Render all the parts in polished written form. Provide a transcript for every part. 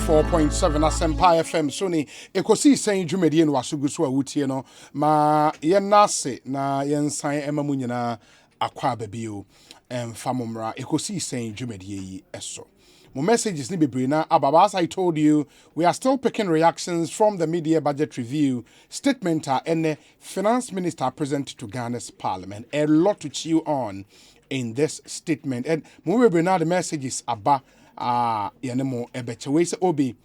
94.7 Asempa FM Sony Ekosiisen dwumedie no wasugu so awutie no ma ye nase na ye nsan emamu nyina akwa babio famomra Ekosiisen dwumedie yi eso. My messages ni bebre na ababa, as I told you, we are still picking reactions from the media budget review statement and the finance minister presented to Ghana's parliament. A lot to chew on in this statement. And bebre na the messages aba yanemo ebechewe se obi.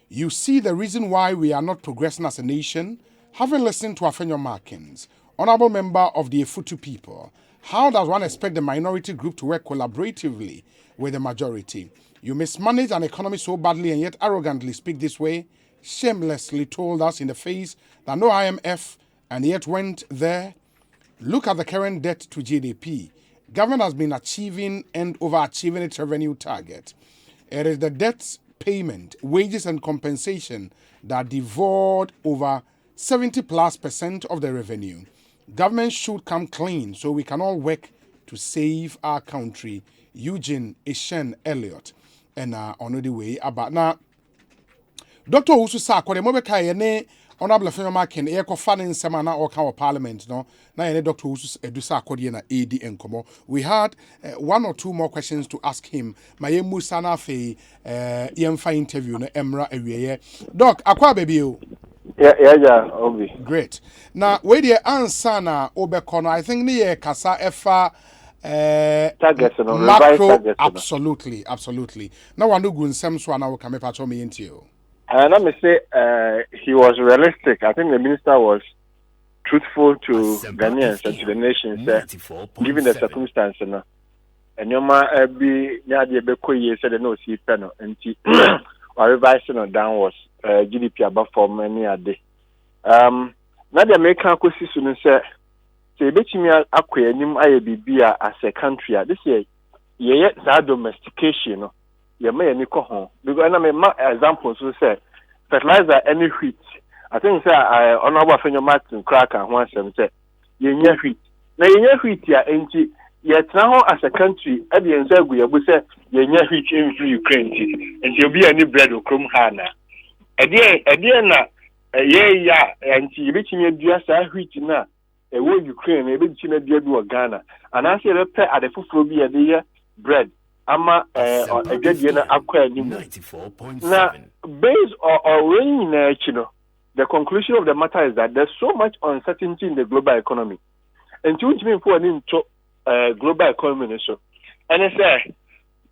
You see the reason why we are not progressing as a nation. Having listened to Afenyo Markins, honorable member of the Efutu people, how does one expect the minority group to work collaboratively with the majority? You mismanage an economy so badly and yet arrogantly speak this way, shamelessly told us in the face that no IMF and yet went there. Look at the current debt to GDP. Government has been achieving and overachieving its revenue target. It is the debt payment, wages and compensation that devoured over 70+% of the revenue. Government should come clean so we can all work to save our country. Eugene Ishen Elliott. And on the way about now. Dr. Usu Sakore Mobeka ne honorable Afenyo Markin eko fanning semana or our parliament no na Dr. Usu Edusa Akode na AD enkomo. We had one or two more questions to ask him. Maye Musa na fe yemfa interview no Emra Ewieye. Doc akwa baby o. Yeah, Obi. Great. Now where the answer na obekono I think ni kasa efa Targets, no, macro, targets, absolutely. Now, I know Gunsem Swana will come up me into you. And let me say, he was realistic. I think the minister was truthful to Ghanaians and to the nation, given the circumstances. And your man be Nadia Bekoye said, no, see, panel, and or revising or downwards GDP above for many a day. Nadia make a question say. So betimi akwa anim aye bibia as a country this year ye domestication no ye may any ho because na me examples so say fertilizer any wheat I think say honorable Afenyo Martin crack and one say ye nya wheat na ye nya wheat ya enti ye tena ho as a country e de nsa gu ye bu say ye nya wheat in Ukraine enti obi ani bread okrom ha na e de na ye ya enti betimi adua sa wheat na Ukraine, maybe China do Ghana, and I say repair at the food be a bread. Ama a good year acquire 94.7. Now, based on the conclusion of the matter is that there's so much uncertainty in the global economy. And to me for an into global economy so. And I say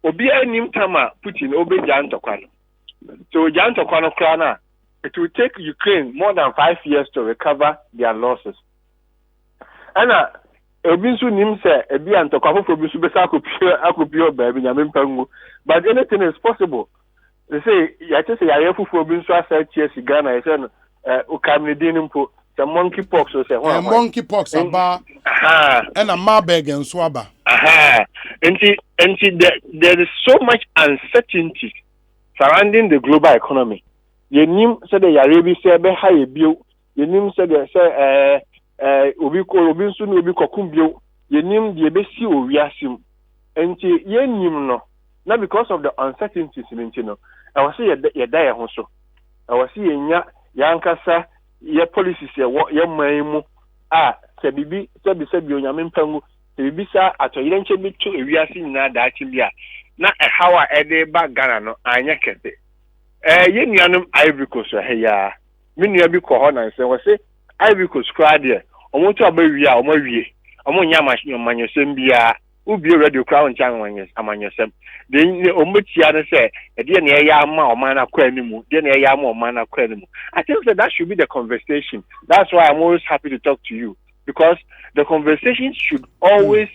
Obia nim tama Putin obe Jantokwano. So Jantokwano krana, it will take Ukraine more than 5 years to recover their losses. Ana obinsu nim say ebi antokwa for bisu besa akopio ba bi nyame mpangu but anything is possible. They say ya say ya fufu obinsu asa tie Ghana I say no ukamni din mpo the monkeypox so say monkeypox aba and a Marburg and Swaba and there is so much uncertainty surrounding the global economy. You nim say the Arabi say be high bio you nim say the say obi nso no obi kokumbio yenim de besi owiasim enti yenim no na because of the uncertainties in no I was say ye die ho so I was say yenya yankasa ye policies ye man mu se bibi se bi onyame mpangu se bibi sa atoyire nche bi to ewiasim na da achi bia na hawa ede ba Ghana no anya kete ye nuanum Ivory Coast he ya me nua bi ko ho na se was say Ivory Coast crowd there omoto abawi a omawie omonya amanyosem bia ubi radio crown chan amanyosem de omotia no say e de na eya ama oman na kwa animu de na eya ama oman na kwa animu. I think that should be the conversation. That's why I'm always happy to talk to you because the conversation should always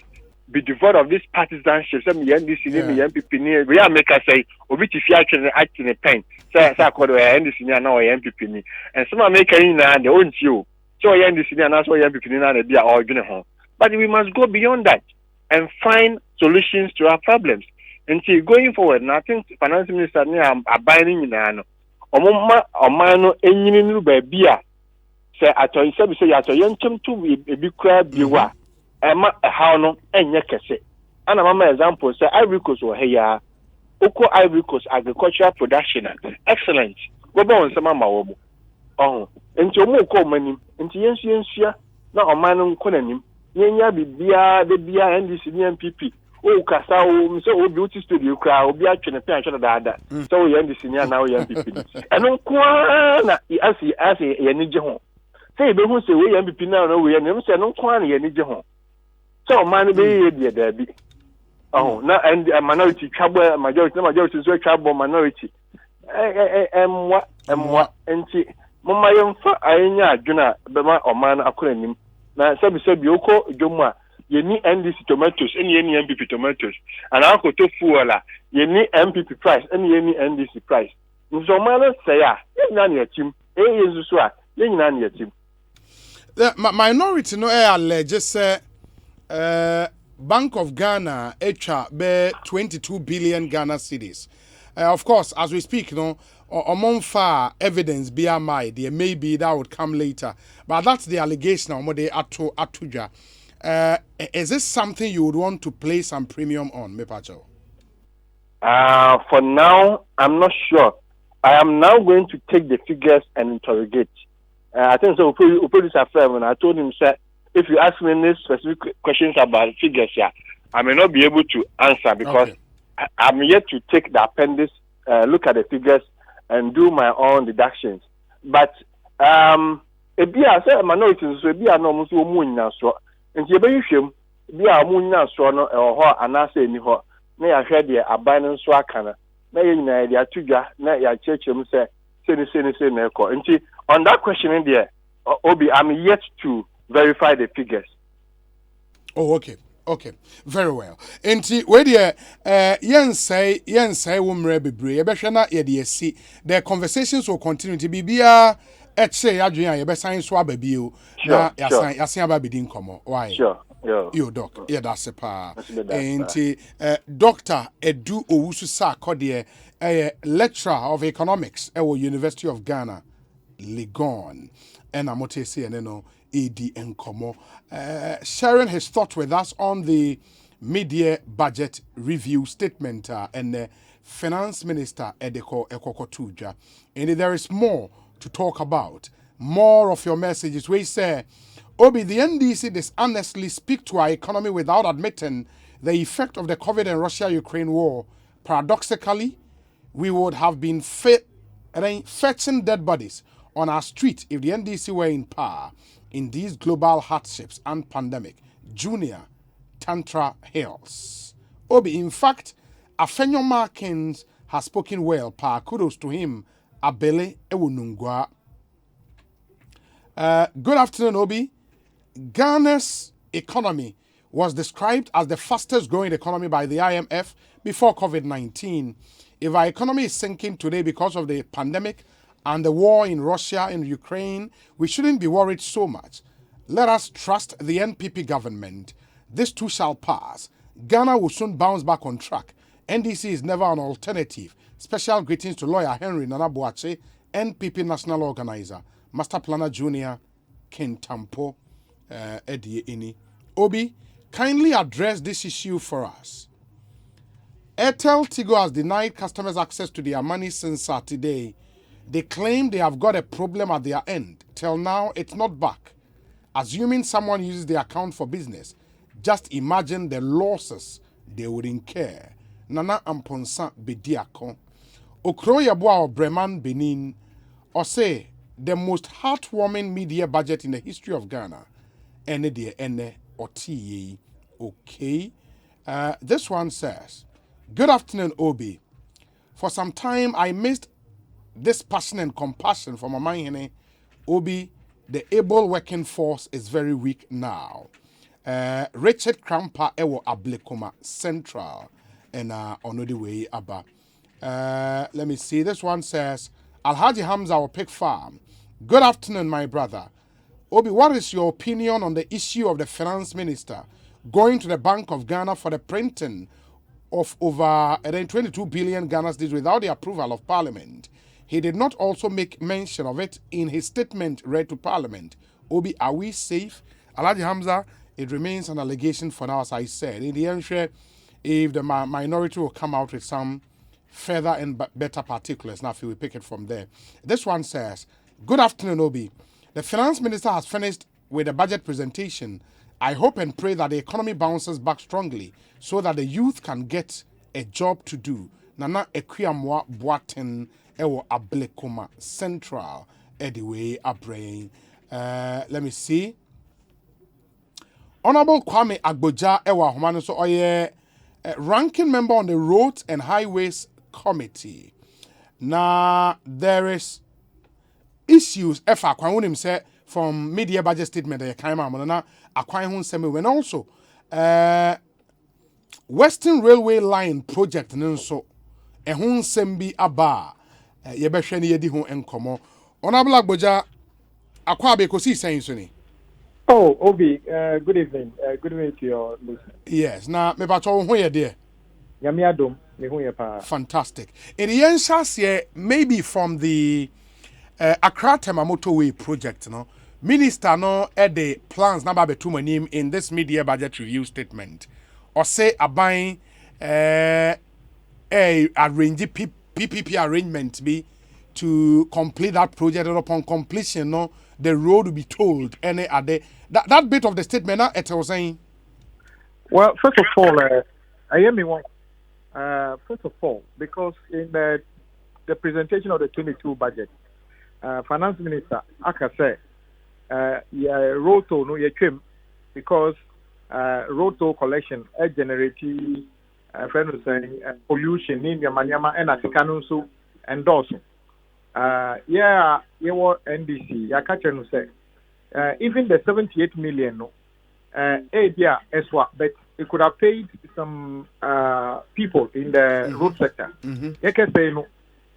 be devoid of this partisanship. Some NDC ni MPP we are make us say obi ti fi act in a pen say akodo NDC ni na o MPP ni and some American na the own you. So but we must go beyond that and find solutions to our problems. And see, going forward, and I think finance minister are binding in ano. Omano enyini babia say atoy say atoyentem to be crab biwa. How no enye kese. And mama example say Ivory Coast wo heya Oko Ivory Coast agricultural production excellent. Go on some mama oh nti omo ko manim nti yensia na oman no nko nanim yenya bibia de bia NDC ni MPP o kasa o mse o beauty studio kra obi atwene pe atwene daada so o NDC ni na o MPP eno nko na asi ye ni je ho say be hu say we MPP na we ye nem say no nko na ye ni je ho so oman be ye de da bi oh na and minority twabo majority so twabo minority emwa nti mama yemfa ayenya adwena bema oman akoranim na sabi oko dwomu a yeni NDC tomatoes eni yeni MPP tomatoes ana akoto fuola yeni MPP price eni yeni NDC price nso oman say a yenya na yatim yenzu a yenya na yatim the minority no allege say Bank of Ghana be 22 billion Ghana cedis. Of course, as we speak, among far evidence BMI, there may be that would come later. But that's the allegation on what they atuja. Is this something you would want to place some premium on, Mepacho? For now, I'm not sure. I am now going to take the figures and interrogate. I think so. Producer firm, and I told him, sir, if you ask me any specific questions about figures here, I may not be able to answer because I'm yet to take the appendix, look at the figures, and do my own deductions. But ebi a say minorities so ebi a no so mu nyina so. Nti ebe yihwem bi a mu nyina so no ho anase eni ho. Na ya hwe de aban nso aka na ye nyina de atudwa na ya chechem say se na eko. Nti on that question in there, Obi, I'm yet to verify the figures. Oh, okay. Very well. Enti we dey yen say wo mre bebre ye behwe na ye dey see the conversations will continue to be bia say adwen a ye be san so ababio na yasan ababidi nkomo. Why? Sure. Yeah. Yo doc, yeah that's a pa. Enti Dr. Edu Owusu Sakode lecturer of economics at University of Ghana, Legon. And amote say no AD Nkomo, sharing his thought with us on the mid-year budget review statement and the finance minister Edeko Ekokotuja. And there is more to talk about. More of your messages. We say, Obi, the NDC dishonestly speak to our economy without admitting the effect of the COVID and Russia-Ukraine war. Paradoxically, we would have been fetching dead bodies on our street if the NDC were in power in these global hardships and pandemic. Junior Tantra Hills. Obi, in fact, Afenyo Markins has spoken well. Kudos to him. Abele Ewunungwa. Good afternoon, Obi. Ghana's economy was described as the fastest growing economy by the IMF before COVID-19. If our economy is sinking today because of the pandemic and the war in Russia and Ukraine, we shouldn't be worried so much. Let us trust the NPP government. This too shall pass. Ghana will soon bounce back on track. NDC is never an alternative. Special greetings to lawyer Henry Nanabuache, NPP national organizer, Master Planner Junior Kentampo Eddie Ini. Obi, kindly address this issue for us. Airtel Tigo has denied customers access to their money since Saturday. They claim they have got a problem at their end. Till now, it's not back. Assuming someone uses the account for business, just imagine the losses they would incur. Nana Amponsa Bediako. Okroyabwa Breman Benin, or say the most heartwarming media budget in the history of Ghana. Ene de ene otiye. Okay. This one says, good afternoon, Obi. For some time, I missed this passion and compassion from Amahene. Obi, the able working force is very weak now. Richard Krampa Ewo Ablekoma Central and on the way Abba. Let me see. This one says, Alhaji Hamza or Pig Farm. Good afternoon, my brother. Obi, what is your opinion on the issue of the finance minister going to the Bank of Ghana for the printing of over 22 billion Ghana cedis without the approval of Parliament? He did not also make mention of it in his statement read to Parliament. Obi, are we safe? Alhaji Hamza, it remains an allegation for now, as I said. In the end, if the minority will come out with some further and better particulars. Now, if we pick it from there. This one says, good afternoon, Obi. The finance minister has finished with the budget presentation. I hope and pray that the economy bounces back strongly so that the youth can get a job to do. Nana Equiamwa Boaten Ewo Ablekoma Central Anyway Abrain. Let me see. Honorable Kwame Agboja Ewa Homano so oye ranking member on the Roads and Highways Committee. Now there is issues efa kwan him say from media budget statement that came out na akwan ho nsem when also Western Railway Line project nso ehun nsem bi aba ye behwe ne yedi ho enkomo Honorable Agboja akwa be kosi sen so ni. Oh, Obi, good evening. Good evening to your listeners. Yes, now me ba cho ho ye de. Yami adom, me ho ye pa. Fantastic. In the end, maybe from the Accra Tema Motorway project, no minister no the plans na ba betu manim in this mid-year budget review statement. Or say aban arrange PPP arrangement be to complete that project, and upon completion, no, the road will be told any other. That bit of the statement, it was saying. Well, first of all, I hear me one. First of all, because in the presentation of the 22 budget, Finance Minister Aka said, road toll no ye trim because road toll collection generating friend was saying pollution in Yamanyama and Atikanu so endorse. Yeah, you were NDC. I catch you say even the 78 million no, yeah, as well, but it could have paid some people in the road sector. You can say no,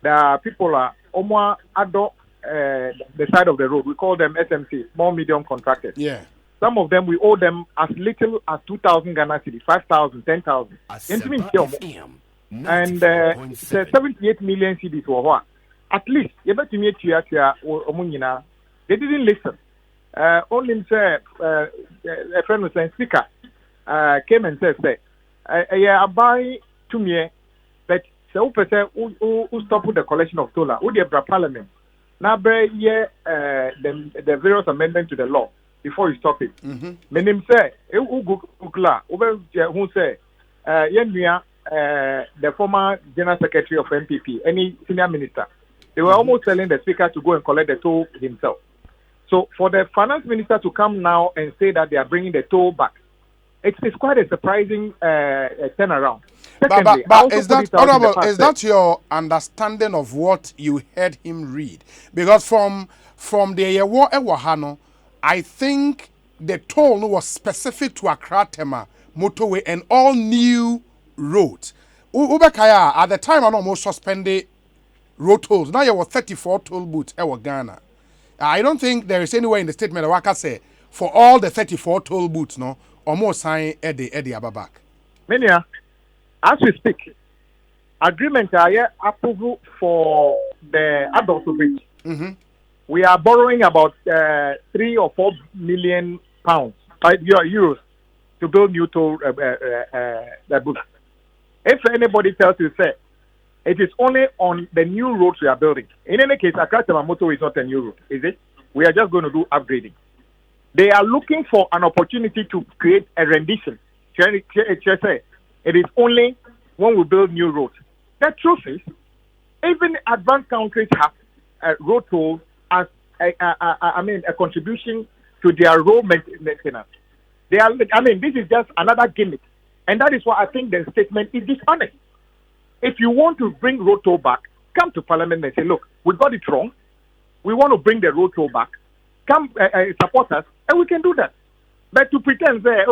the people are almost adult the side of the road. We call them SMC, small medium contractors. Yeah. Some of them we owe them as little as 2,000 Ghana cedis, 5,000, 10,000. And 78 million cedis were what? At least, they didn't listen. Only say a friend was saying, speaker came and said, I buy to me, but so who stop with the collection of toll, who the parliament. Now, the various amendments to the law before you stop it. Meaning say, who say, the former General Secretary of MPP, any senior minister, they were almost telling the speaker to go and collect the toll himself. So for the finance minister to come now and say that they are bringing the toll back, it's quite a surprising turnaround. Secondly, but is that your understanding of what you heard him read? Because from the Ewahano, I think the toll was specific to Accra Tema Motorway and all new roads. Ubekaya at the time I almost suspended road tolls. Now you were 34 toll booths in Ghana. I don't think there is anywhere in the statement that Waka say for all the 34 toll booths, no, almost sign Eddie Ababak. Mania, as we speak, agreement are approval for the adult bridge. We are borrowing about 3 or 4 million pounds, euros, to build new toll booths. If anybody tells you, say, it is only on the new roads we are building. In any case, Accra Tema Motorway is not a new road, is it? We are just going to do upgrading. They are looking for an opportunity to create a rendition. It is only when we build new roads. The truth is, even advanced countries have road tolls as a contribution to their road maintenance. This is just another gimmick. And that is why I think the statement is dishonest. If you want to bring road toll back, come to Parliament and say, look, we got it wrong. We want to bring the road toll back. Come support us, and we can do that. But to pretend, say,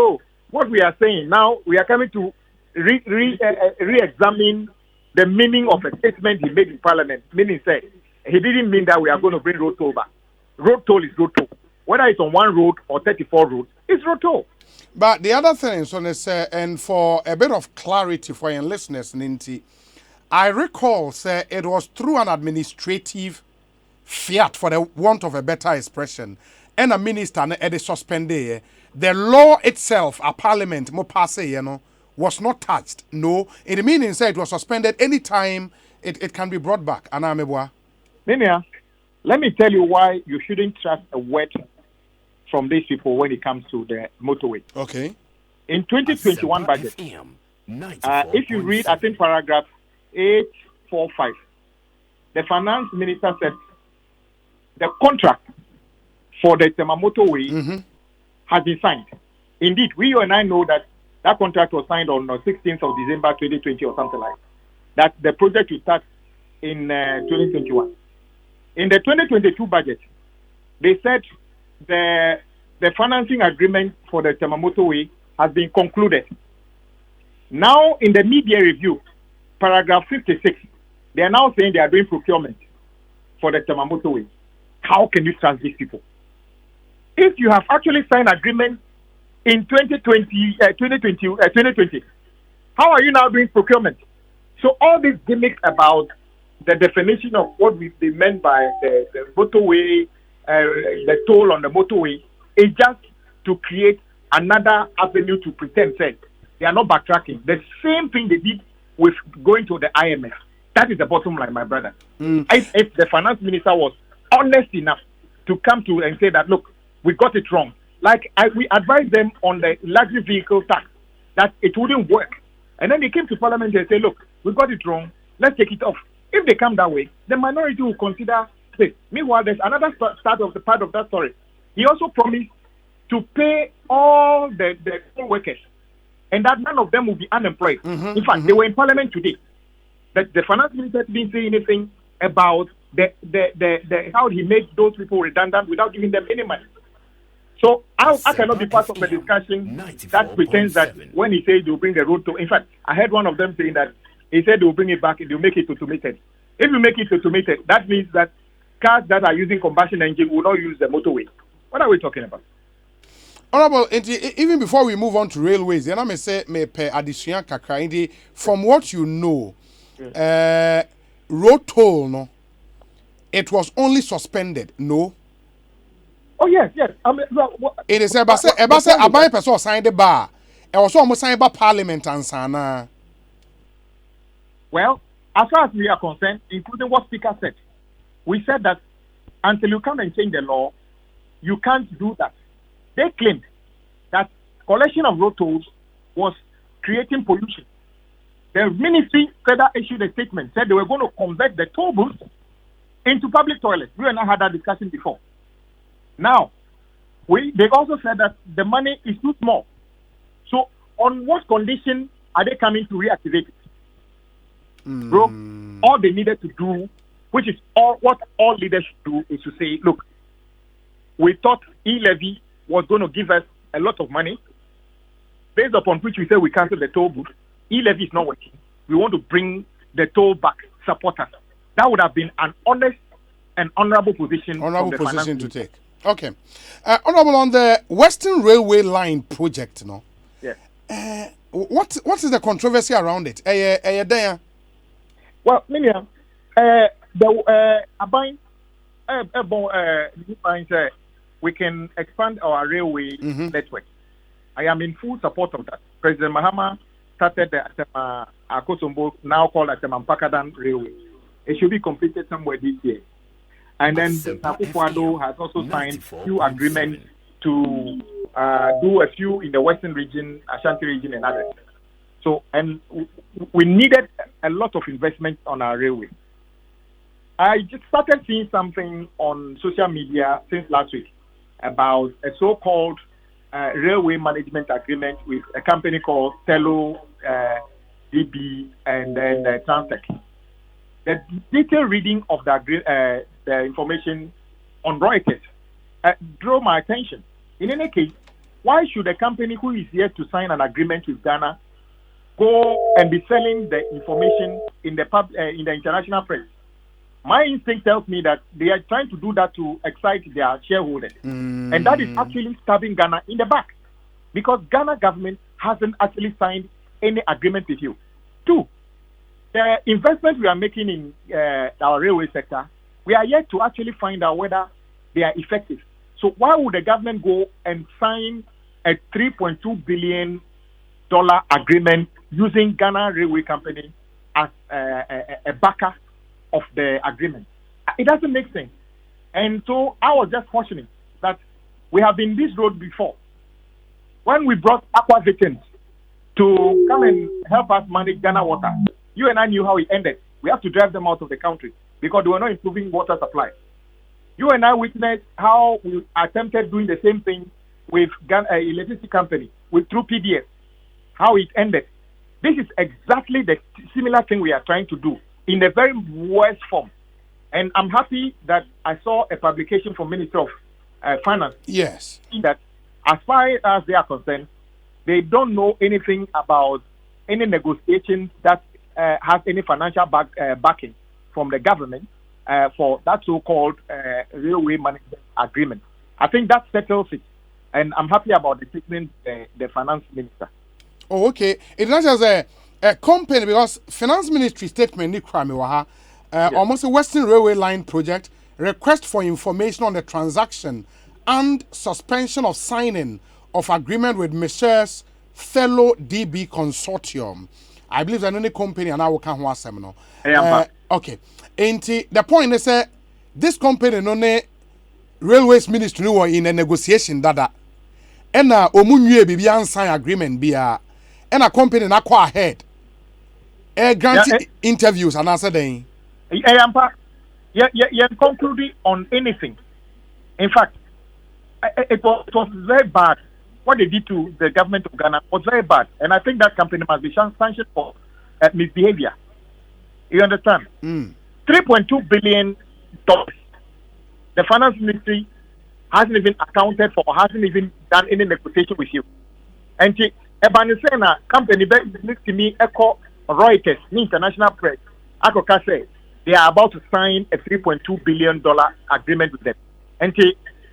what we are saying now, we are coming to re-examine the meaning of a statement he made in Parliament. Meaning, say, he didn't mean that we are going to bring road toll back. Road toll is road toll. Whether it's on one road or 34 roads, it's road toll. But the other thing is, and for a bit of clarity for your listeners, Ninti, I recall, say, it was through an administrative fiat, for the want of a better expression, and a minister and the suspended. The law itself, a parliament, mo passe, was not touched. No, it meaning said it was suspended anytime it can be brought back. Anamebwa. Nenia, let me tell you why you shouldn't trust a word from these people when it comes to the motorway. Okay. In 2021 budget, if you read, I think paragraph 845, the finance minister said the contract for the Tema motorway has been signed. Indeed, you and I know that contract was signed on the 16th of December 2020 or something like that. The project will start in 2021. In the 2022 budget, they said the financing agreement for the Tema motorway has been concluded. Now, in the media review, paragraph 56, they are now saying they are doing procurement for the Tema motorway. How can you trust these people? If you have actually signed agreement in 2020, how are you now doing procurement? So all these gimmicks about the definition of what they meant by the motorway, the toll on the motorway, is just to create another avenue to pretend that they are not backtracking. The same thing they did with going to the IMF. That is the bottom line, my brother. If the finance minister was honest enough to come to and say that, look, we got it wrong. Like we advised them on the luxury vehicle tax, that it wouldn't work. And then they came to parliament and said, look, we got it wrong. Let's take it off. If they come that way, the minority will consider this. Meanwhile, there's another part of that story. He also promised to pay all the workers, and that none of them will be unemployed. In fact, they were in parliament today. That the finance minister didn't say anything about the how he made those people redundant without giving them any money. So I cannot be part of a discussion that pretends that when he says they'll bring the road to. In fact, I heard one of them saying that he said they'll bring it back and they'll make it automated. If you make it automated, that means that cars that are using combustion engine will not use the motorway. What are we talking about? Honorable, even before we move on to railways, and I may say, from what you know, road toll, no, it was only suspended, no. Oh yes. I mean, it is about a buy person signed the bar. It was almost signed by Parliament and Sana. Well, as far as we are concerned, including what Speaker said, we said that until you come and change the law, you can't do that. They claimed that collection of road tolls was creating pollution. The ministry further issued a statement, said they were going to convert the toll booths into public toilets. We and I had that discussion before. Now, they also said that the money is too small. So, on what condition are they coming to reactivate it? Bro, all they needed to do, which is what all leaders should do, is to say, look, we thought e-levy was going to give us a lot of money, based upon which we said we cancel the toll booth. E-levy is not working. We want to bring the toll back, support us. That would have been an honest and honorable position. To take. Okay. Honorable, on the Western Railway Line project, no? Yes. What is the controversy around it? Well, Miniam, we can expand our railway network. I am in full support of that. President Mahama started the Ekosiisen, now called Mpakadan Railway. It should be completed somewhere this year. And then Akufo-Addo has also signed few agreements to do a few in the Western region, Ashanti region, and others. So, and we needed a lot of investment on our railway. I just started seeing something on social media since last week about a so-called railway management agreement with a company called Tello, DB, and then Transtech. The detailed reading of the information on Reuters drew my attention. In any case, why should a company who is here to sign an agreement with Ghana go and be selling the information in the international press? My instinct tells me that they are trying to do that to excite their shareholders. And that is actually stabbing Ghana in the back. Because Ghana government hasn't actually signed any agreement with you. Two, the investment we are making in our railway sector, we are yet to actually find out whether they are effective. So why would the government go and sign a 3.2 billion agreement using Ghana Railway Company as a backer of the agreement. It doesn't make sense. And so I was just cautioning that we have been this road before. When we brought Aqua Victims to come and help us manage Ghana water, you and I knew how it ended. We have to drive them out of the country because they were not improving water supply. You and I witnessed how we attempted doing the same thing with Ghana electricity company through PDS, how it ended. This is exactly the similar thing we are trying to do in a very worst form. And I'm happy that I saw a publication from Ministry of Finance. Yes. That as far as they are concerned, they don't know anything about any negotiations that has any financial backing from the government for that so-called railway management agreement. I think that settles it. And I'm happy about the statement the finance minister. Oh, okay. It's not just a company because finance ministry statement ni crime waha. Almost a Western Railway Line project request for information on the transaction and suspension of signing of agreement with Messrs. Fellow DB Consortium. I believe that any company and I will come one seminar. Okay. And the point is that this company no ne railways ministry were in a negotiation that and omunye bibi sign agreement bia and a company na go ahead. Grant interviews and answer then. Concluding on anything. In fact, it was very bad. What they did to the government of Ghana was very bad. And I think that company must be sanctioned for misbehavior. You understand? $3.2 billion. The finance ministry hasn't even accounted for, hasn't even done any negotiation with you. And Ebanisena company next to me, Echo Reuters, international press, Akoka said they are about to sign a $3.2 billion agreement with them. And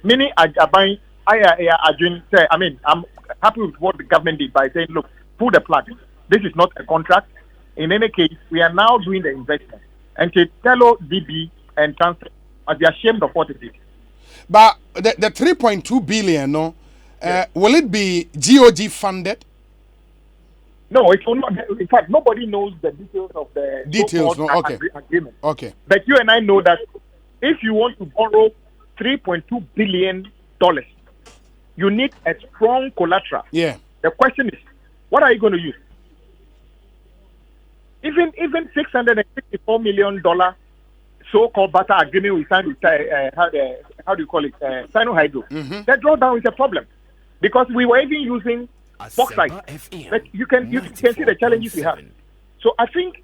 many are buying. I'm happy with what the government did by saying, look, pull the plug. This is not a contract. In any case, we are now doing the investment. And Tello, DB, and Transfer are ashamed of what it is. But the 3.2 billion, will it be GOG funded? No, it will not. In fact, nobody knows the details of the agreement. Okay. But you and I know that if you want to borrow $3.2 billion, you need a strong collateral. Yeah. The question is, what are you going to use? Even $664 million so-called barter agreement we signed with how do you call it? Sino-Hydro. The drawdown is a problem because we were even using bauxite. But you can see the challenges we have. So I think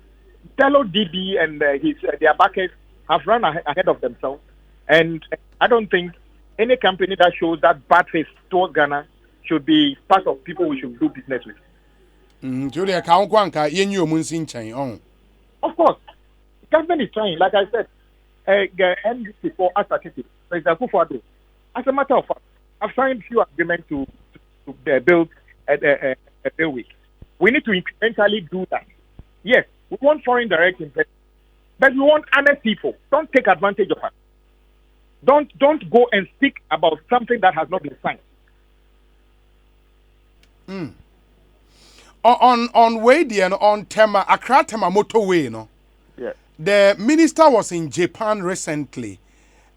Tello DB and their backers have run ahead of themselves, and I don't think any company that shows that bad faith towards Ghana should be part of people we should do business with. Of course, the government is trying. Like I said, before I started, as a matter of fact, I've signed a few agreements to build a railway. We need to incrementally do that. Yes, we want foreign direct investment, but we want honest people. Don't take advantage of us. Don't go and speak about something that has not been signed. On way there on Tema Accra Tema motorway, no. Yeah. The minister was in Japan recently.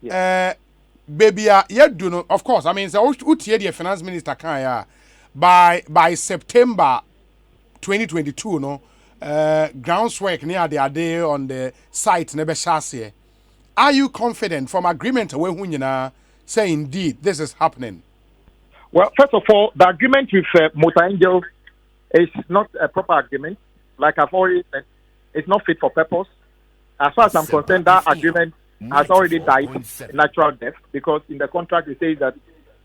Yeah. Baby, of course. I mean, so the finance minister can by September 2022, no. Groundswork near the day on the site never chassis. Are you confident from agreement away when you say indeed this is happening? Well, first of all, the agreement with Motor Angels is not a proper agreement. Like I've already said, it's not fit for purpose. As far as I'm concerned, that agreement has already died natural death because in the contract it says that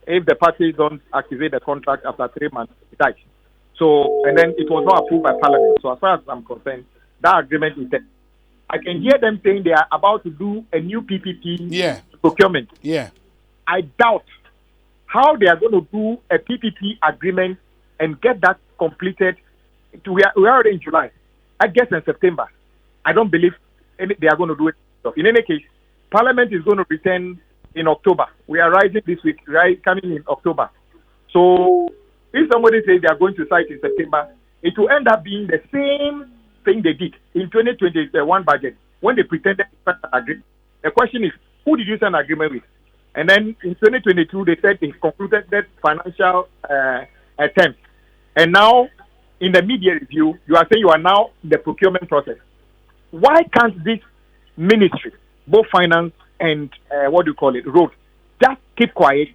if the parties don't activate the contract after 3 months, it dies. So, and then it was not approved by Parliament. So as far as I'm concerned, that agreement is dead. I can hear them saying they are about to do a new PPP procurement. Yeah. I doubt how they are going to do a PPP agreement and get that completed. We are already in July. I guess in September. I don't believe they are going to do it. In any case, Parliament is going to return in October. We are rising this week, coming in October. So if somebody says they are going to cite in September, it will end up being the same thing they did in 2021 budget when they pretended to sign an agreement. The question is, who did you sign an agreement with? And then in 2022, they said they concluded that financial attempt. And now, in the media review, you are saying you are now in the procurement process. Why can't this ministry, both finance and road, just keep quiet,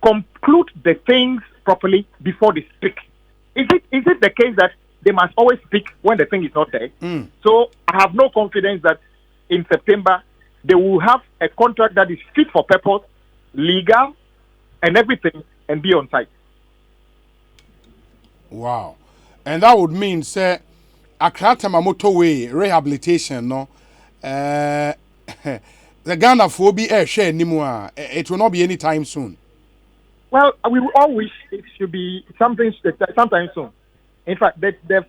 conclude the things properly before they speak? Is it the case that they must always speak when the thing is not there? So I have no confidence that in September they will have a contract that is fit for purpose, legal, and everything, and be on site. Wow. And that would mean, say, Akratama motorway rehabilitation, no? The Ghana phobia air share anymore. It will not be anytime soon. Well, we all wish it should be sometime soon. In fact, the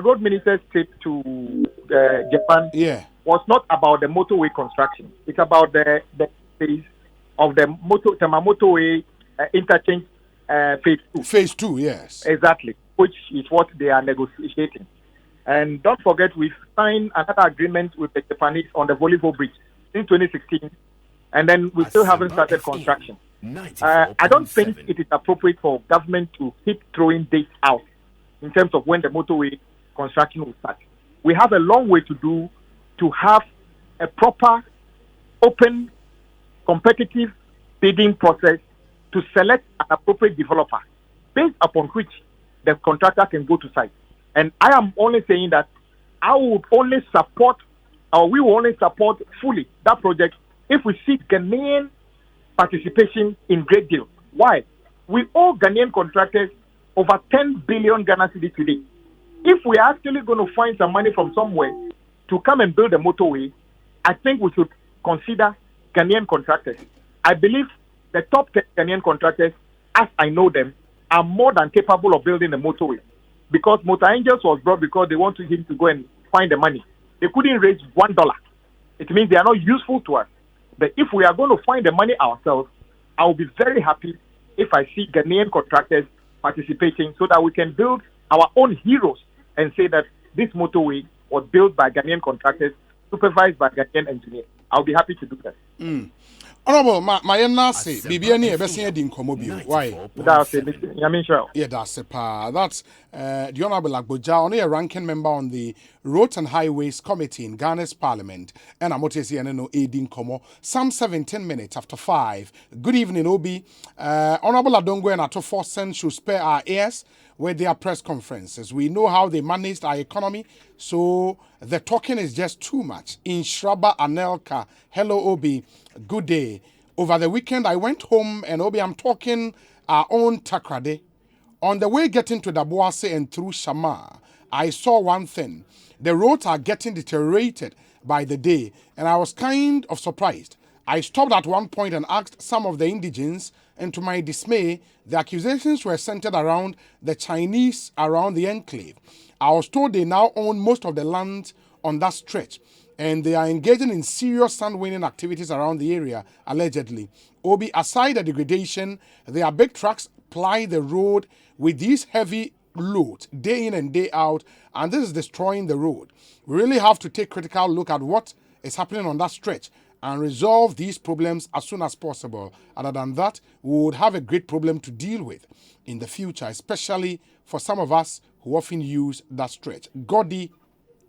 road minister's trip to Japan was not about the motorway construction. It's about the phase of the motorway interchange phase 2. Phase 2, yes. Exactly, which is what they are negotiating. And don't forget, we've signed another agreement with the Japanese on the Volleyball Bridge in 2016, and then we still haven't started construction. I don't think it is appropriate for government to keep throwing dates out in terms of when the motorway construction will start. We have a long way to do to have a proper, open, competitive bidding process to select an appropriate developer based upon which the contractor can go to site. And I am only saying that I would only support, or we will only support fully that project if we see Ghanaian participation in great deal. Why? We owe Ghanaian contractors over 10 billion Ghana cedis today. If we are actually going to find some money from somewhere to come and build a motorway, I think we should consider Ghanaian contractors. I believe the top 10 Ghanaian contractors, as I know them, are more than capable of building a motorway. Because Motor Angels was brought because they wanted him to go and find the money. They couldn't raise $1. It means they are not useful to us. But if we are going to find the money ourselves, I will be very happy if I see Ghanaian contractors participating so that we can build our own heroes and say that this motorway was built by Ghanaian contractors, supervised by Ghanaian engineers. I'll be happy to do that. Honorable, my nasi, Bibiani, Bessia din Komobio. Why? That's it. I mean, sure. Yeah, that's a pa. That's the Honorable Agboja, only a ranking member on the Roads and Highways Committee in Ghana's Parliament. And I'm no Edin Komo. Some 17 minutes after 5. Good evening, Obi. Honorable Adongo and Ato Forsen should spare our ears with their press conferences. We know how they managed our economy, so the talking is just too much. In Shraba Anelka, hello Obi, good day. Over the weekend, I went home and Obi, I'm talking our own Takrade. On the way getting to Dabuase and through Shama, I saw one thing. The roads are getting deteriorated by the day, and I was kind of surprised. I stopped at one point and asked some of the indigents, and to my dismay, the accusations were centered around the Chinese around the enclave. I was told they now own most of the land on that stretch, and they are engaging in serious sand-winning activities around the area, allegedly. Obi, aside the degradation, their big trucks ply the road with these heavy loads day in and day out, and this is destroying the road. We really have to take a critical look at what is happening on that stretch and resolve these problems as soon as possible. Other than that, we would have a great problem to deal with in the future, especially for some of us who often use that stretch. Godi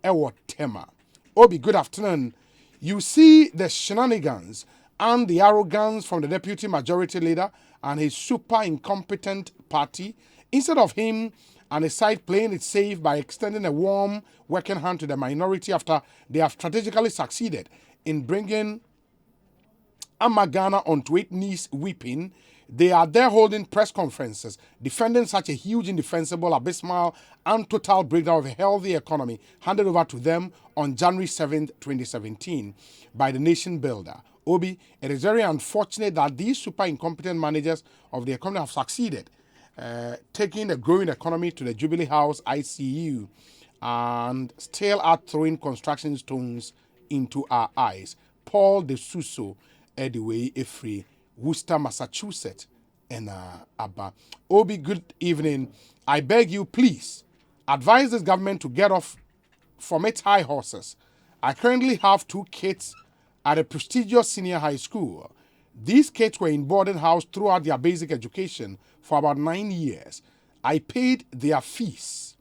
Ewo Tema. Obi, good afternoon. You see the shenanigans and the arrogance from the deputy majority leader and his super incompetent party. Instead of him and his side playing it safe by extending a warm working hand to the minority after they have strategically succeeded in bringing Amagana onto its knees weeping, they are there holding press conferences, defending such a huge, indefensible, abysmal, and total breakdown of a healthy economy handed over to them on January 7th, 2017 by the nation builder. Obi, it is very unfortunate that these super incompetent managers of the economy have succeeded, taking the growing economy to the Jubilee House ICU and still are throwing construction stones into our eyes. Paul De Suso, Edway Efri, Worcester, Massachusetts, and Abba. Obi, good evening. I beg you, please, advise this government to get off from its high horses. I currently have 2 kids at a prestigious senior high school. These kids were in boarding house throughout their basic education for about 9 years. I paid their fees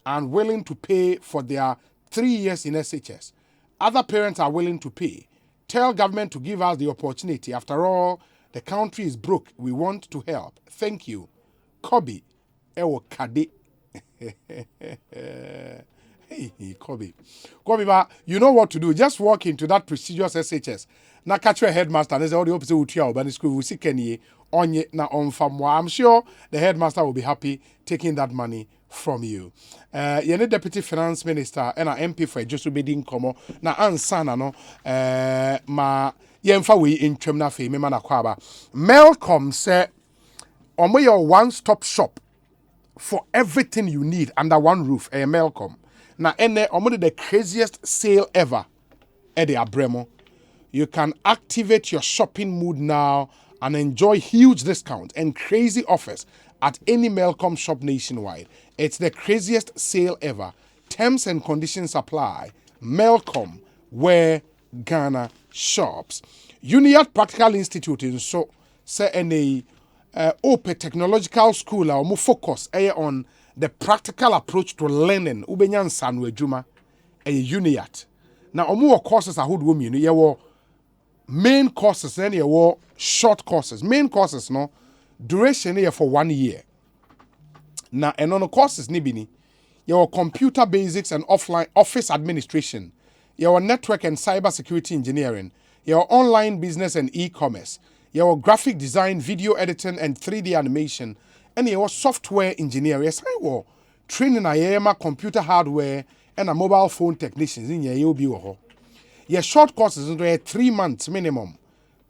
and willing to pay for their 3 years in SHS. Other parents are willing to pay. Tell government to give us the opportunity. After all, the country is broke. We want to help. Thank you. Kobe. Ewo Kade. Hey, Kobe. Kobe, but you know what to do. Just walk into that prestigious SHS. Na catch your headmaster. There's all the opposite with you. But school, we see Kenny onye na on famwa. I'm sure the headmaster will be happy taking that money from you. Yene Deputy Finance Minister and a MP for just obedient komo na ansana no ma yemfa we in na fe me mana kwaba. Melcom say omo your one-stop shop for everything you need under one roof. Melcom. Na ene omo the craziest sale ever at the Abremo. You can activate your shopping mood now and enjoy huge discounts and crazy offers at any Melcom shop nationwide. It's the craziest sale ever. Terms and conditions apply. Melcom, where Ghana shops. Uniat Practical Institute in so say any open technological school or more focus on the practical approach to learning. Ubenyan sanwe juma a Uniat. Now omo courses are hood women. You main courses then you short courses. Main courses no duration here for 1 year. Now and on the courses nibini your computer basics and offline office administration, your network and cyber security engineering, your online business and e-commerce, your graphic design, video editing and 3D animation, and your software engineering. Yes, I will training a computer hardware and a mobile phone technicians in your UB. Your short courses into 3 months minimum.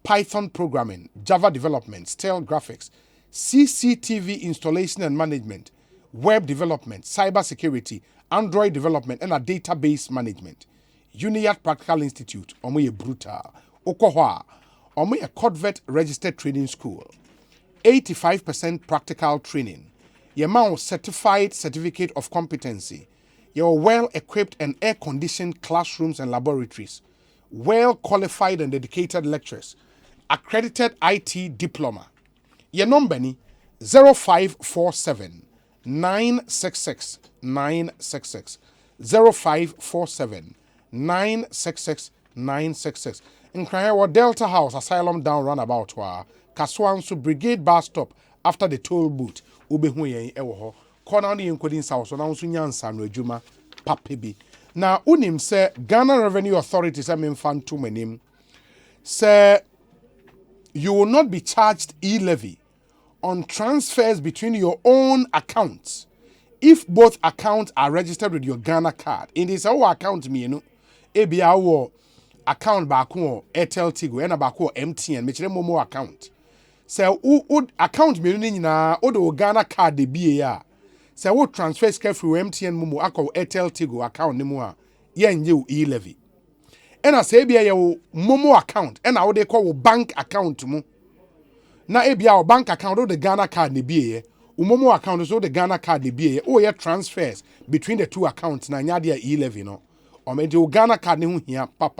Python programming, Java development, style graphics, CCTV installation and management, web development, cyber security, Android development, and a database management. Uniat Practical Institute, omoye brutal. Okohwa, omoye Codvet registered training school. 85% practical training. Your certified certificate of competency. Your well-equipped and air-conditioned classrooms and laboratories. Well-qualified and dedicated lecturers. Accredited IT diploma. Your number ni 0547 966 966 0547 966 966. In Krahewa Delta House Asylum down roundabout wa Kaswansu Brigade bus stop after the toll booth. Ubehu yen ewo ho. Corner ni encoding south so na unsu nyansa no adwuma papebi. Na unim se Ghana Revenue Authority se memfan to menim se you will not be charged e-levy on transfers between your own accounts if both accounts are registered with your Ghana card. In this our account me no ebi our account back on Airtel Tigo and back on MTN me chere momo account. So account me no nyina o do Ghana card de bie ya. So wo transfer through MTN momo akọ Airtel Tigo account nemu a ye nye e-levy. And as ebia your momo account and how they call bank account mu na ebia our bank account or the Ghana card ne bie momo account so the Ghana card ne bie o ye transfers between the two accounts na nya dia e-levy no o me de Ghana card ne hu hia pa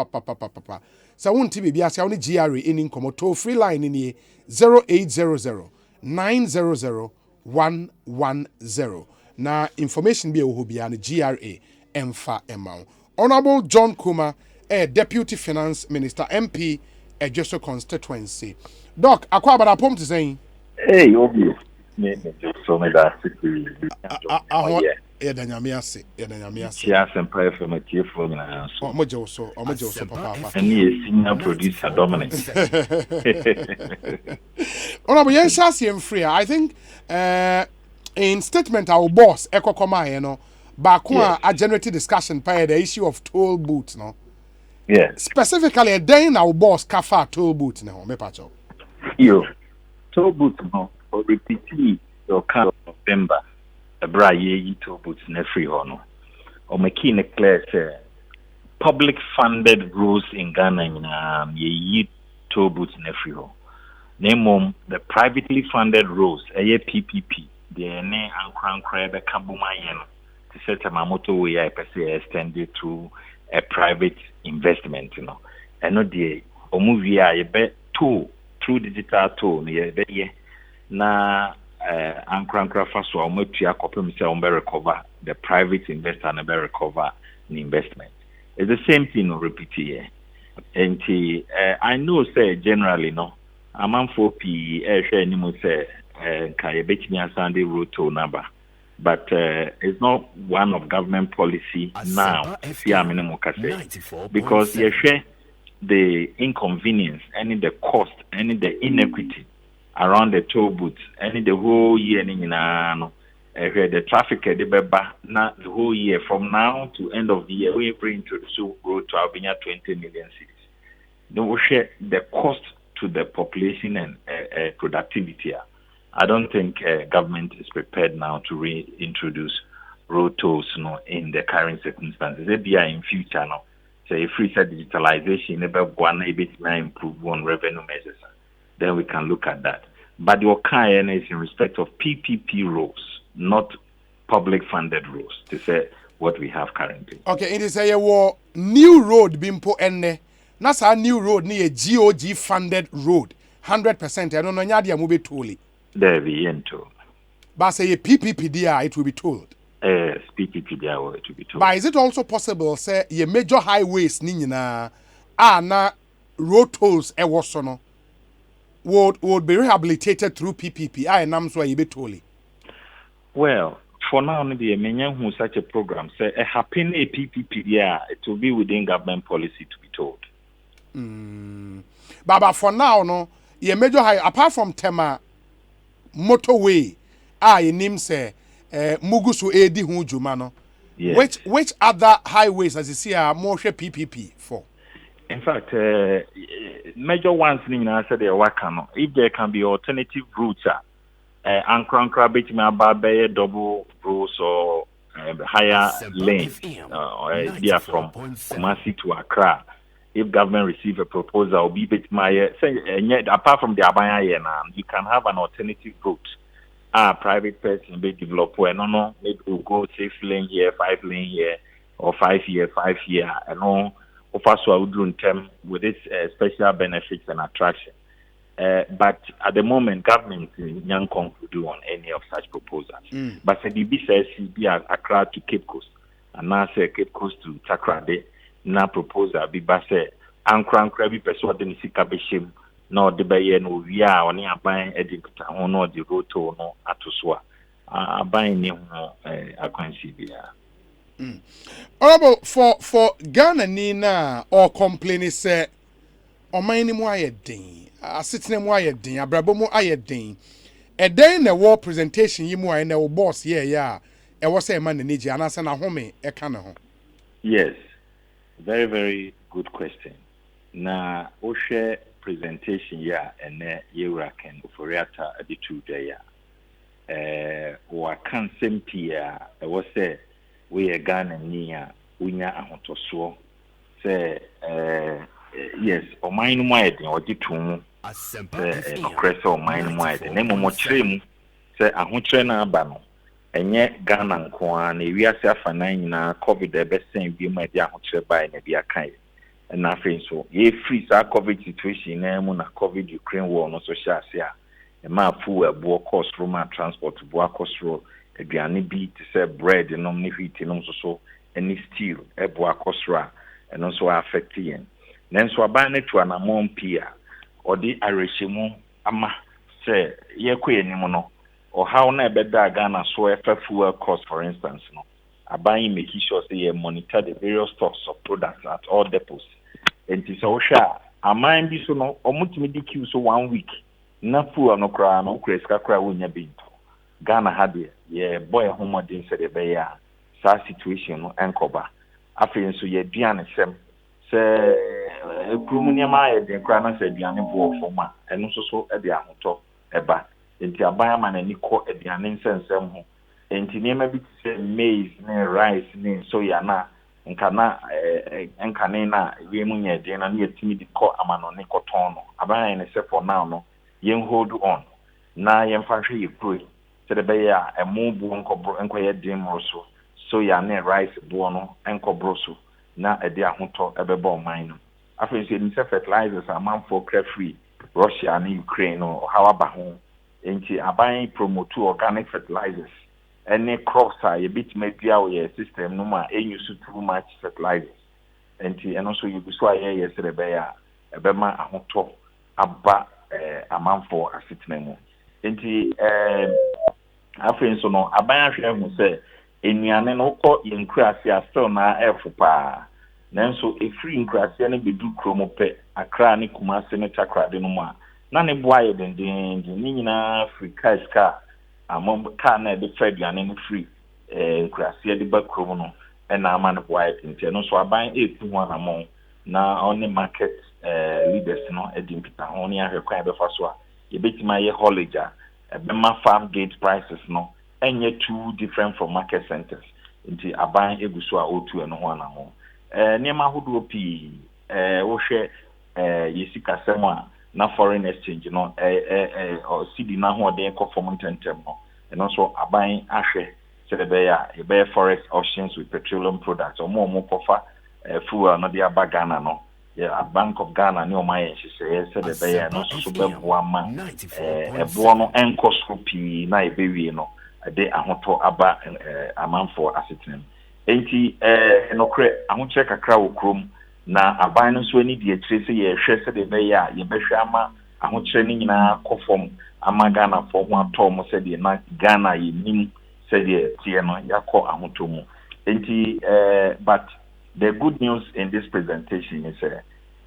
so won't be bia se woni GRA any nkomo toll free line ni 0800 900 110 na information be wo bia na GRA emfa emau. Honorable John Kuma, Deputy Finance Minister, MP, Ejeso constituency. Doc, akwa abada pom to saying. Hey, obvious. So me da city. Yeah, danyame ase. Yes, and pray for my tearful na. Omoje so papa. And he is senior producer Dominic. Honorable Yenshasi free. I think in statement our boss Ekokoma here no back a generated discussion by the issue of toll booths no. Yes. Specifically, then our boss Kafa toll booth now, me pacho. Yo, toll booth no, or repeat your car of November, a bra ye toll booth ne free hono. Or make it clear say public funded roads in Ghana ye toll booth ne free ho. Name the privately funded roads, a PPP, the ne and crown crab a kabuma yen. to set a motorway I per se extended through a private investment, and not the movie I bet tool through digital tool near the na ankra fast so omotua kopem say on be recover the private investor and be recover the investment. It's the same thing repeat here. And I know say generally a man for P share anymore say can bet me a Sunday road to number. But it's not one of government policy now. Because you share the inconvenience, any the cost, any the inequity around the toll booths, any the whole year, where the traffic not the whole year from now to end of the year, we introduce road to Albania 20 million cities. Then we share the cost to the population and productivity. I don't think government is prepared now to reintroduce road tolls in the current circumstances. They be in future now. So if we say digitalization, improve on revenue measures, then we can look at that. But your kind is in respect of PPP roads, not public funded roads, to say what we have currently. Okay, it is a new road being put in there. That's a new road near GOG funded road. 100%. I don't know nyadi will be told. There be into. But say a PPP there, it will be told. Yes, PPP there it will be told. But is it also possible, say, ye major highways na road tolls would be rehabilitated through PPP? I am so you be told. Well, for now, the many who such a program say a happen a PPP there, it will be within government policy to be told. But for now, ye major high apart from Tema motorway, ye name say Mugusu Edi Hujumano. Yes. Which other highways as you see are more PPP for? In fact, major ones said they work on. If there can be alternative routes, Ankra between double roads or higher lanes, there from Kumasi to Accra. If government receive a proposal, be bit my apart from the Abaya, you can have an alternative route. Private person be developed where maybe we'll go 6 lane here, 5 lane here, or 5 here, and all. Also, I would do in term with this special benefits and attraction. But at the moment, government young conclude on any of such proposals. But the DB says be Accra to Cape Coast, and now say Cape Coast to Takrade. Na proposal be basse ankra bi persuade ni sika be shem na ode be ye no wia oni aban edipta ho no de roto no atoso a aban ni ho akwansi bia. Honorable, for Ghana ni na or complain say oman ni mu ayedin asetene mu ayedin abrabo mu ayedin e den na war presentation yi mu ay na wo boss ye ya e wo say man ni ji anasa na home e ka na ho. Yes. Very, very good question. Na Oshe presentation ya ene Yuraken Uforiata Aditu Daya. Wakan Sempia, was say, we a Ghana niya, unya ahotoso. Say, yes, or mine wide or ditum, crest or mine wide, and name more trim, say, Ahutrena Bano. And yet Ghana Kwan, we are self and COVID the best thing be my dear by maybe a kind. And nothing so. Ye free our COVID situation, when a COVID Ukraine war, no social share. A map full a boa cost Roman transport to boa cost road, a granny beat to sell bread and omnifit and also so any steel, a boa cost ra, and also affecting. Then so a banner to an amount pier or the Irishimo ama say, ye queen mono. Or how never Ghana so a fuel cost, for instance, a buying making sure they monitor the various stocks of products at all depots. And it's all sure. A mind be so no, or multimedia queue so 1 week. No poor no cry, no crazy cry when you been. Ghana had it, yeah, boy, home didn't say the bear, sad situation, and cover. I feel so ye Diana Sem, say, Crumunia Maya, the grandma said, Diana bore for ma, and also so at the Amoto, a bat. Enti abayaman ani ko aduane nsensem ho enti nema bi tse maize ne rice ne soya na nkana na we mu nya de na yetimi di ko amano ne koton no abayan ne se for now no yen hold on na yen fa hwe yekuro se de be ya emu bu nko ye dem so soya ne rice bono enko broso na ede ahoto ebeba oman no afei se ni fertilizers amanfo cra free Russia and Ukraine or how about home enti aban promote organic fertilizers any crops are a bit maybe our system no ma use too much fertilizers enti and also you so aye yesterday be ebema ahoto aba amanfo asetnemu enti afei so no aban ahwe hu se enuane no ko yenkrase asel na efopa nanso efiri nkrase ne bedu kromo pe akra ne kumase ne takrade no ma na ne boaye denden ni nyina Africa ska amom ka na de faduane ne free nkrase de ba kromo no na ama ne boaye tente no so aban etu ho anamon na on the market leaders no edim pita ho ne ahwekwan be fa so a yebetima ye holiday Bema farm gate prices no enye too different from market centers nti aban eguso a otu eno ho anamo niema hodo pi wo hwe yesika sema na foreign exchange no o cedi na ho de ko form tentem no eno so aban ahwe serebe ya ebe forex auctions with petroleum products o mo kofa fuel no de abagana no a Bank of Ghana ni omaye hye se de be no so beboa ma ebo no enkoskopi na ebewie no de ahoto aba amanfo asetem enti enokre ahoche kakra wo krom na aban no so ani de akire se ye hwe se de be ya ye behwe ama ahoche ni nyina kofom ama Ghana fo ho atom se de na Ghana ye nim se de tie no yakọ ahoto mu enti but the good news in this presentation is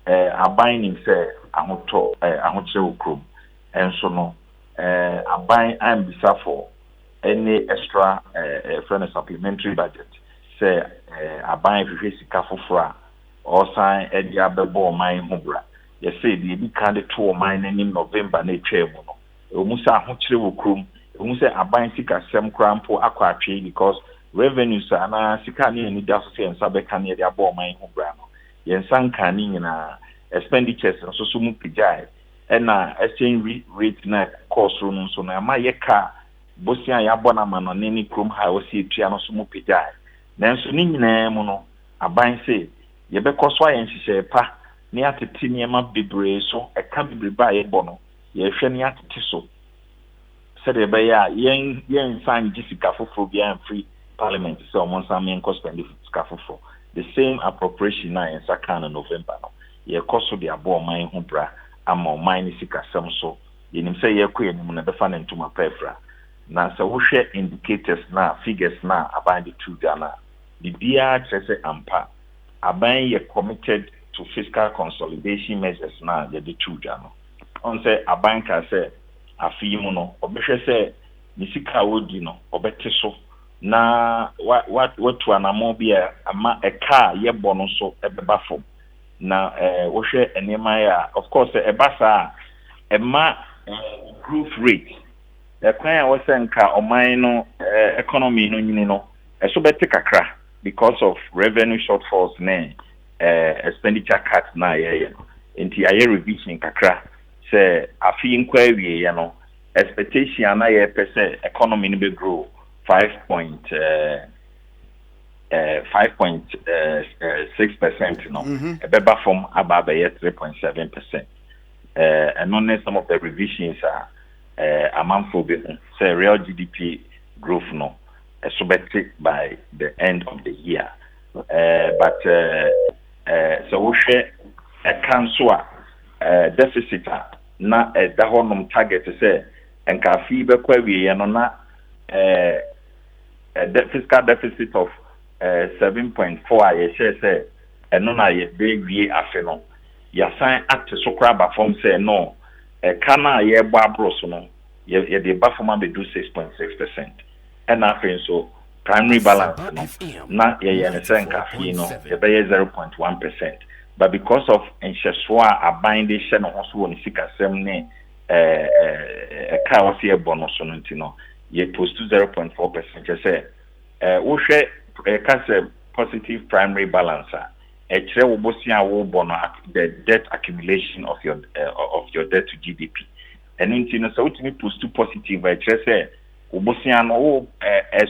abaying say ahoto ahoche okrom enso no abaying am bisa for any extra friend supplementary budget say abaying hwehwe sika fofora or sign edi abebo man hobra ye say the bi kan de to man in November na twemu no omusa ahoche okrom omusa abaying sika sem krampo akwa atwe because revenues ana sika ni ni da so say nsabe kan ye de abo man hobra no yensan kan ni nyina expenditures so mu pijai na exchange rate na cost no so na ma ye ka bosia ya bona ma no ni krom ha o si etua no so mu pijai nanso ni nyina mu no aban se ye be koso ayen hihye pa ni atete niema bebre so e ka bebre ba ye bono ye hwe ni atete so se de be ya yen san gisika foforo bia free parliament so mo san men ko spend sika foforo the same appropriation na in sakana November no ye koso de abo man ho bra ama man ni sika sam so yenim say ye ko yenim na befa na ntuma pefra na so wo hwe indicators na figures na aban the two Ghana the bia chese ampa aban ye committed to fiscal consolidation measures na the two Ghana on say aban ka say afi mu no obehwe say ni sika wodi no obete so na what anamo bia ama eka ye bono so ebeba fom na wo hwe enema ya of course ebasa ema growth rate kwan ya wo senka oman no economy no nyini no eso beti kakra because of revenue shortfalls na expenditure cuts na ye enti aye revision kakra say afi nkwa wie ye no expectation na ye pese economy no be grow 5.6% no ebeba from ababa 3.7%. And on some of the revisions are amanfo be say real GDP growth no expected by the end of the year. But so we share a council deficit na da honum target say enka fi be kwa wie no na fiscal deficit of 7.4 I say eno na ye be wie afe no ya sign act so kra ba form say no kana ye gba abroso no ye de ba form be do 6.6% and afe so primary balance no na ye ne say nka fi no ye be 0.1%, but because of enhyeso a abinde hye no so woni sikasem ne ka wo se bonus no ntino ye post to 0.4%. Just say wo hwe ka positive primary balance a kire wo bosia wo bono the debt accumulation of your debt to GDP and ntino so ultimate post to positive a kire say Obosia no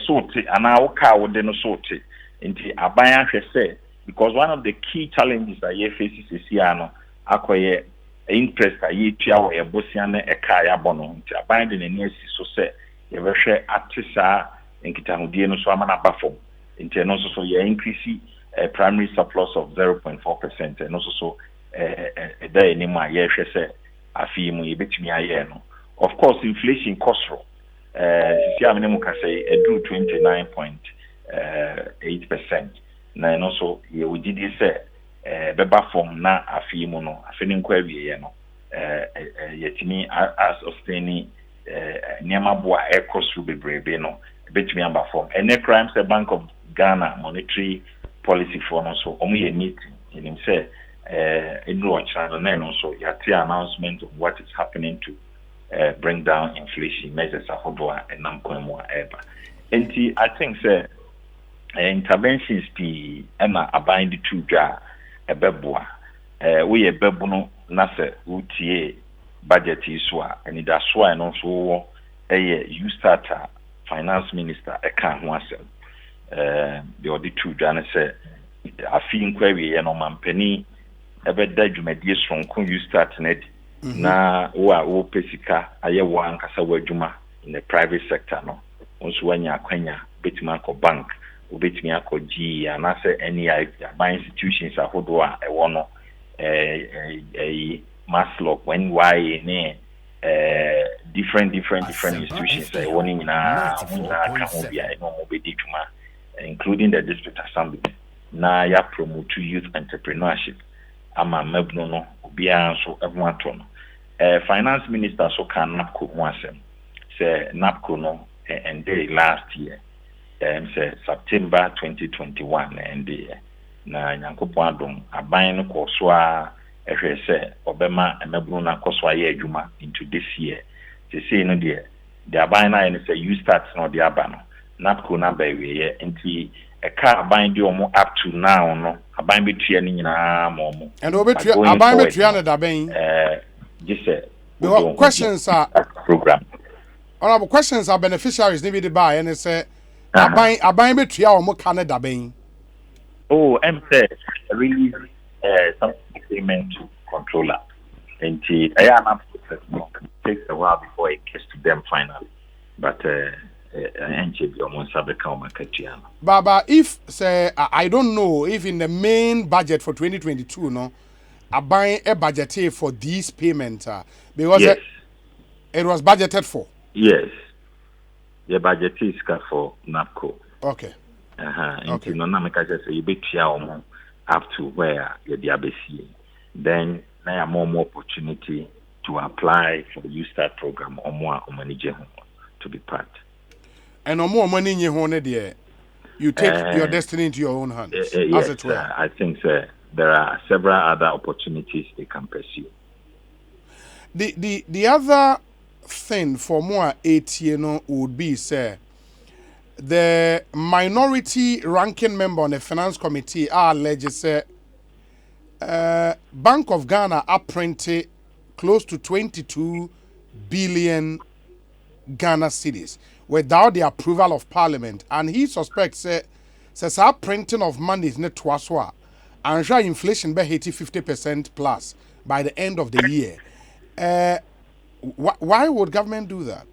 sorti and our car would then sorti into a buyer say because one of the key challenges that you faces is here acquire interest a ye tia a bosiane a kaya bono into a binding in yes so say you will share artisa in Kitahudino Swamana Buffo into and also so you increase a primary surplus of 0.4% and also so a day in my year say a fee mu bit me a no. Of course inflation cost say drew 29.8%. Na and also we did say beba form na afi mu no afi ne nkwa wie no yetimi as sustaining niema boa ekosu bebrebe no betimi amba form ene crimes the Bank of Ghana monetary policy for no so omu ye meeting in say enu ochana na no so yati announcement of what is happening to bring down inflation measures ahodoa enam kwemu eba enti I think say interventions be ema abind to dwa ebeboa we ebebu no na se utie budget iso a and that's why no so you start finance minister e kan ho asem the odi to dwa na se afi nkwa wie no mampani ebeda dwumadie sonko you start na di na wo pesika aye wo ankasa wadwuma in the private sector no onso wanya akwanya betima ko bank obetimi akoji anase any my institutions ahodo a ewo no mass lock when why ne different institutions ewo ni na ka ho bia no mo bedi tuma including the district assembly na ya promote youth entrepreneurship ama mabno no obia so everyone no finance minister so can napco ho asem say napco no and day last year say September 2021 and na nyankopon adom aban no koso a ehwe se obema emebru na koso aye adwuma into this year they say no the aban na say you start no the abano napco na ba wiye enti e ka aban di omo up to now no aban betua ni nyina ma omo and obetua aban betua na da ben just say questions are program honorable questions are beneficiaries need to buy and say aban betua omo Canada ben say really some payment to controller and I am process takes a while before it gets to them finally but Baba, if say I don't know if in the main budget for 2022 no I buy a budget for these payments because yes. it was budgeted for. Yes. The budget is for NAPCO. Okay. Okay. No, na make say you be up to where you diabesi. Then there are more opportunity to apply for the U-Start program or more manage to be part. And no more money in your own there. You take your destiny into your own hands. Yes, as it were. I think there are several other opportunities they can pursue. The other thing for more 8 would be the minority ranking member on the finance committee alleges Bank of Ghana printed close to 22 billion Ghana cedis without the approval of Parliament, and he suspects says our printing of money is not twice and sure inflation by 50% plus by the end of the year. Why would government do that?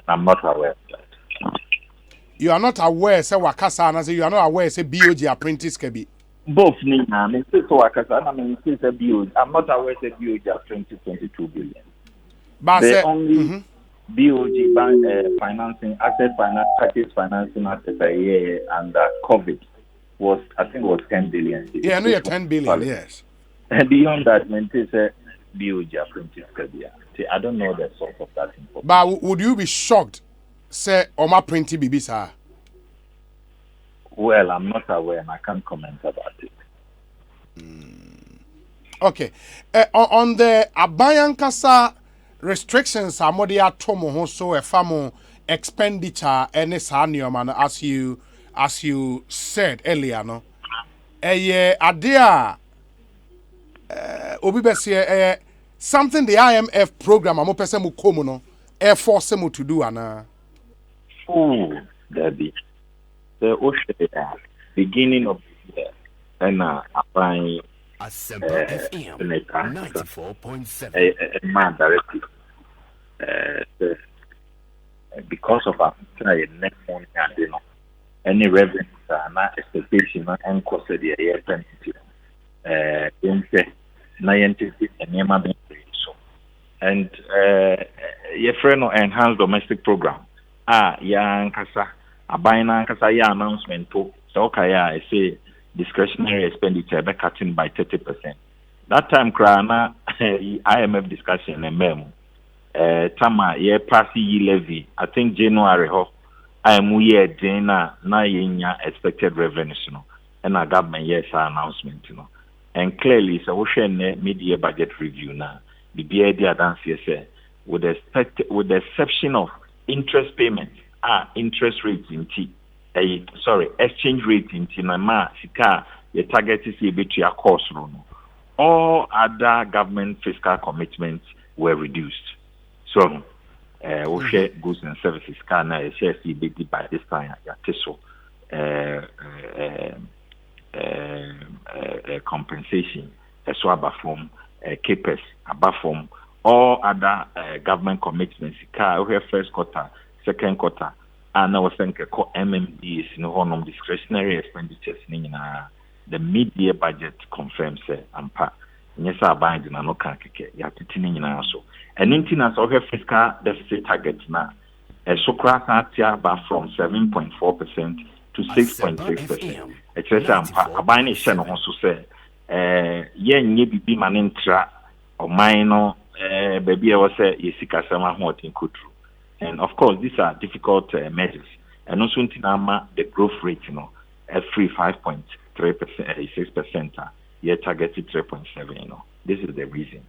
I'm not aware of that. You are not aware, say Wakasa, and you are not aware, say BOG apprentice can be. Both I'm not aware that BOG are 22 billion. But the only BOG bank financing, asset finance, package financing asset a year under COVID was, I think, was 10 billion. Yeah, I know you're 10 billion, yes. And beyond that, say BOG apprentice can be. I don't know the source of that information. But would you be shocked, say, Oma printing BB, sir? Well, I'm not aware and I can't comment about it. Okay. On the Abayankasa restrictions, Amodia Tomo, so a famo expenditure, and man, as you said earlier, no? Adea obi bese something the IMF program amo pese mu komu no force mu to do ana. Oh, that be the ocean beginning of the year and applying Asempa FM 94.7. A man directive because of our next morning and any revenue not expectation and cost of the year penalty. And your friend enhanced domestic program. Yang kasa abayna kasa ya announcement to so kaya I say discretionary expenditure be cutting by 30%. That time krana IMF discussion and memo. Tama ye pass ye levy. I think January ho IMU ye dena na yenya expected revenue no. And our government yes announcement And clearly so we share mid-year budget review now. The BID dance say with the exception of interest payments, interest rates in exchange rate in T na sika the target is a bit your cost no. All other government fiscal commitments were reduced. So we share goods and services can share CBD by this time compensation so about form CAPEX about form all other government commitments first quarter, second quarter, and I was thinking MMDs, discretionary expenditures. The mid-year budget confirms AMPA. Yes, I bind in no cancake. You have to tin so. And in as our fiscal deficit targets now, so class from 7.4% to 6.6%. It's a AMPA. I bind a channel also say, yen ye be manintra or minor. Baby, I was Yesika Sama in Kutru. And of course, these are difficult measures. And also, in the growth rate, every 5.3%, 6%, yet targeted 3.7%. This is the reason.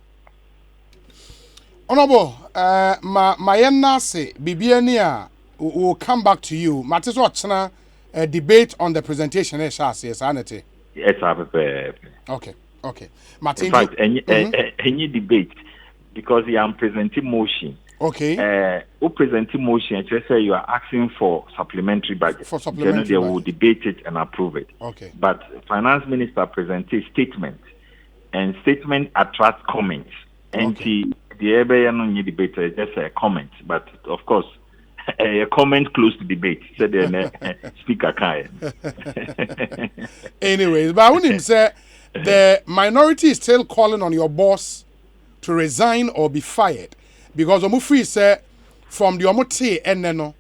Honorable, my say, Bibiania will come back to you. Matis Watchna, a debate on the presentation, yes, sanity. Yes, I have. Okay. Martin, in fact, any debate. Because you are presenting motion. Okay. Who presenting motion? Just say you are asking for supplementary budget. For supplementary budget. They will debate it and approve it. Okay. But finance minister presented statement, and statement attracts comments. And the ebe debate just a comment, but of course a comment close to debate. Said the speaker can. Anyways, but I wouldn't say the minority is still calling on your boss to resign or be fired because Omufri said from the Omote Eneno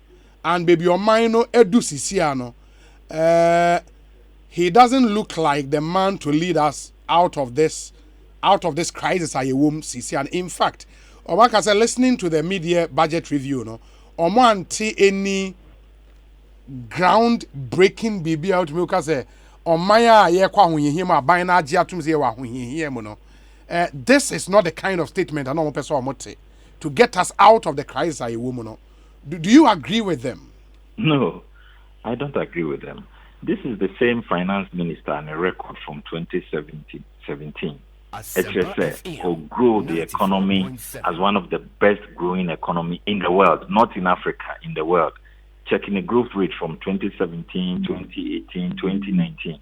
and baby Omaino Edu Sisiano, he doesn't look like the man to lead us out of this crisis. I womb Sisian. In fact, Omaka said listening to the media budget review, Omanti any ground-breaking baby out because Omaya ye kwa hunyihima baina jiatum ze wa hunyihima no. This is not the kind of statement I person to get us out of the crisis. Do you agree with them? No, I don't agree with them. This is the same finance minister on a record from 2017. HSS will grow the economy as one of the best growing economy in the world, not in Africa, in the world. Checking the growth rate from 2017, 2018, 2019.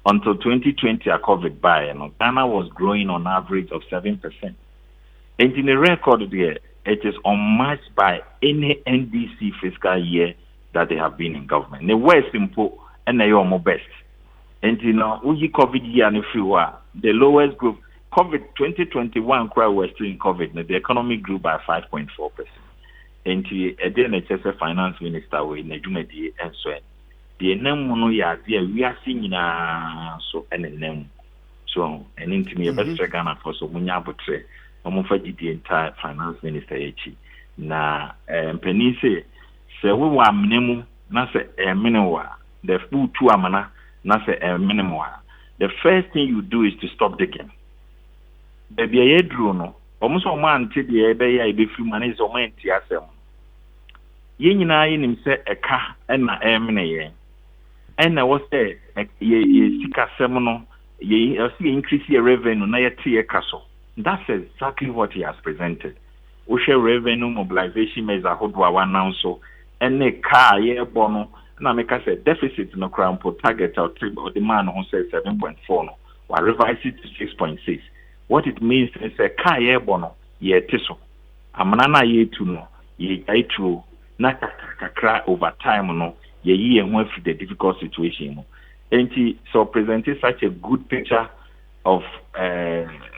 Until 2020, a COVID by, Ghana was growing on average of 7%. And in the record there, it is unmatched by any NDC fiscal year that they have been in government. The West simple and they are more best. And COVID year and the lowest growth, COVID 2021, we're still in COVID, the economy grew by 5.4%. And then HSS finance minister with Nejumedi and so on. The name ya we are seeing so and name so and into best Ghana for so munya botre omofa the entire finance minister echi na penny say we wa minimum na say minimum the full two amana na say minimum the first thing you do is to stop digging baby ye drew no almost o man ti the ebe ya ebe free man is o man ti asem ye nyina ye nim say eka na emene ye. And I was there, ye sika semono, increase your revenue na ye castle. That's exactly what he has presented. We share revenue mobilization measures hodwa now so any car year bono na make us a deficit no crown for target or demand on say 7.4 no or revise it to 6.6. What it means is a car year bono ye tiso amana ye tu no ye to na kakra over time no ye went through the difficult situation. And so presenting such a good picture of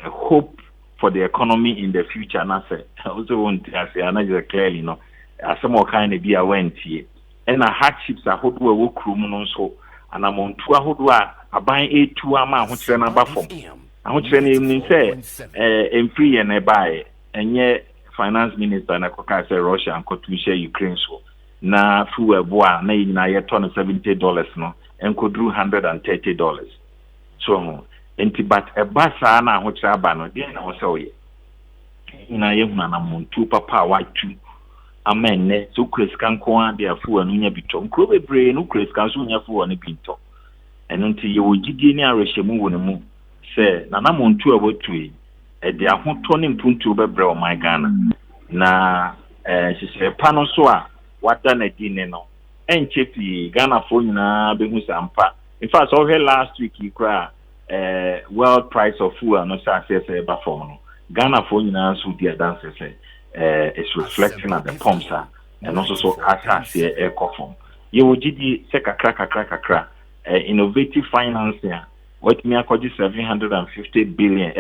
hope for the economy in the future. And I also want to say another clearly, as some kind of be a went here. And a hardships are who do a work room so and I'm on 2 who do a buying 8 ama which are number from. And which any say free and a buy and yet finance minister and a say Russia and could share Ukraine so na through a boa na yet $70 no and could do $130. So but a basa na which are bano then I say na yehuna na muntu papa watu amen so Chris kan ko an dia fu anu nya bito nkro bebre no Chris kan so nya fu anu bito eno nti ye wogidi ni arehemu wo ne mu se na muntu abotu e de ahoto ne mpuntu bebre o my Ghana na se pano so a wada na dine no enchepi Ghana fo nyina behu sampa in fact so last week he cry world price of food and no say ba form no Ghana for nyina so dia dance say it's reflecting at the pumps and also so as here air form you will gidi se kakra innovative financing what me akodi 750 million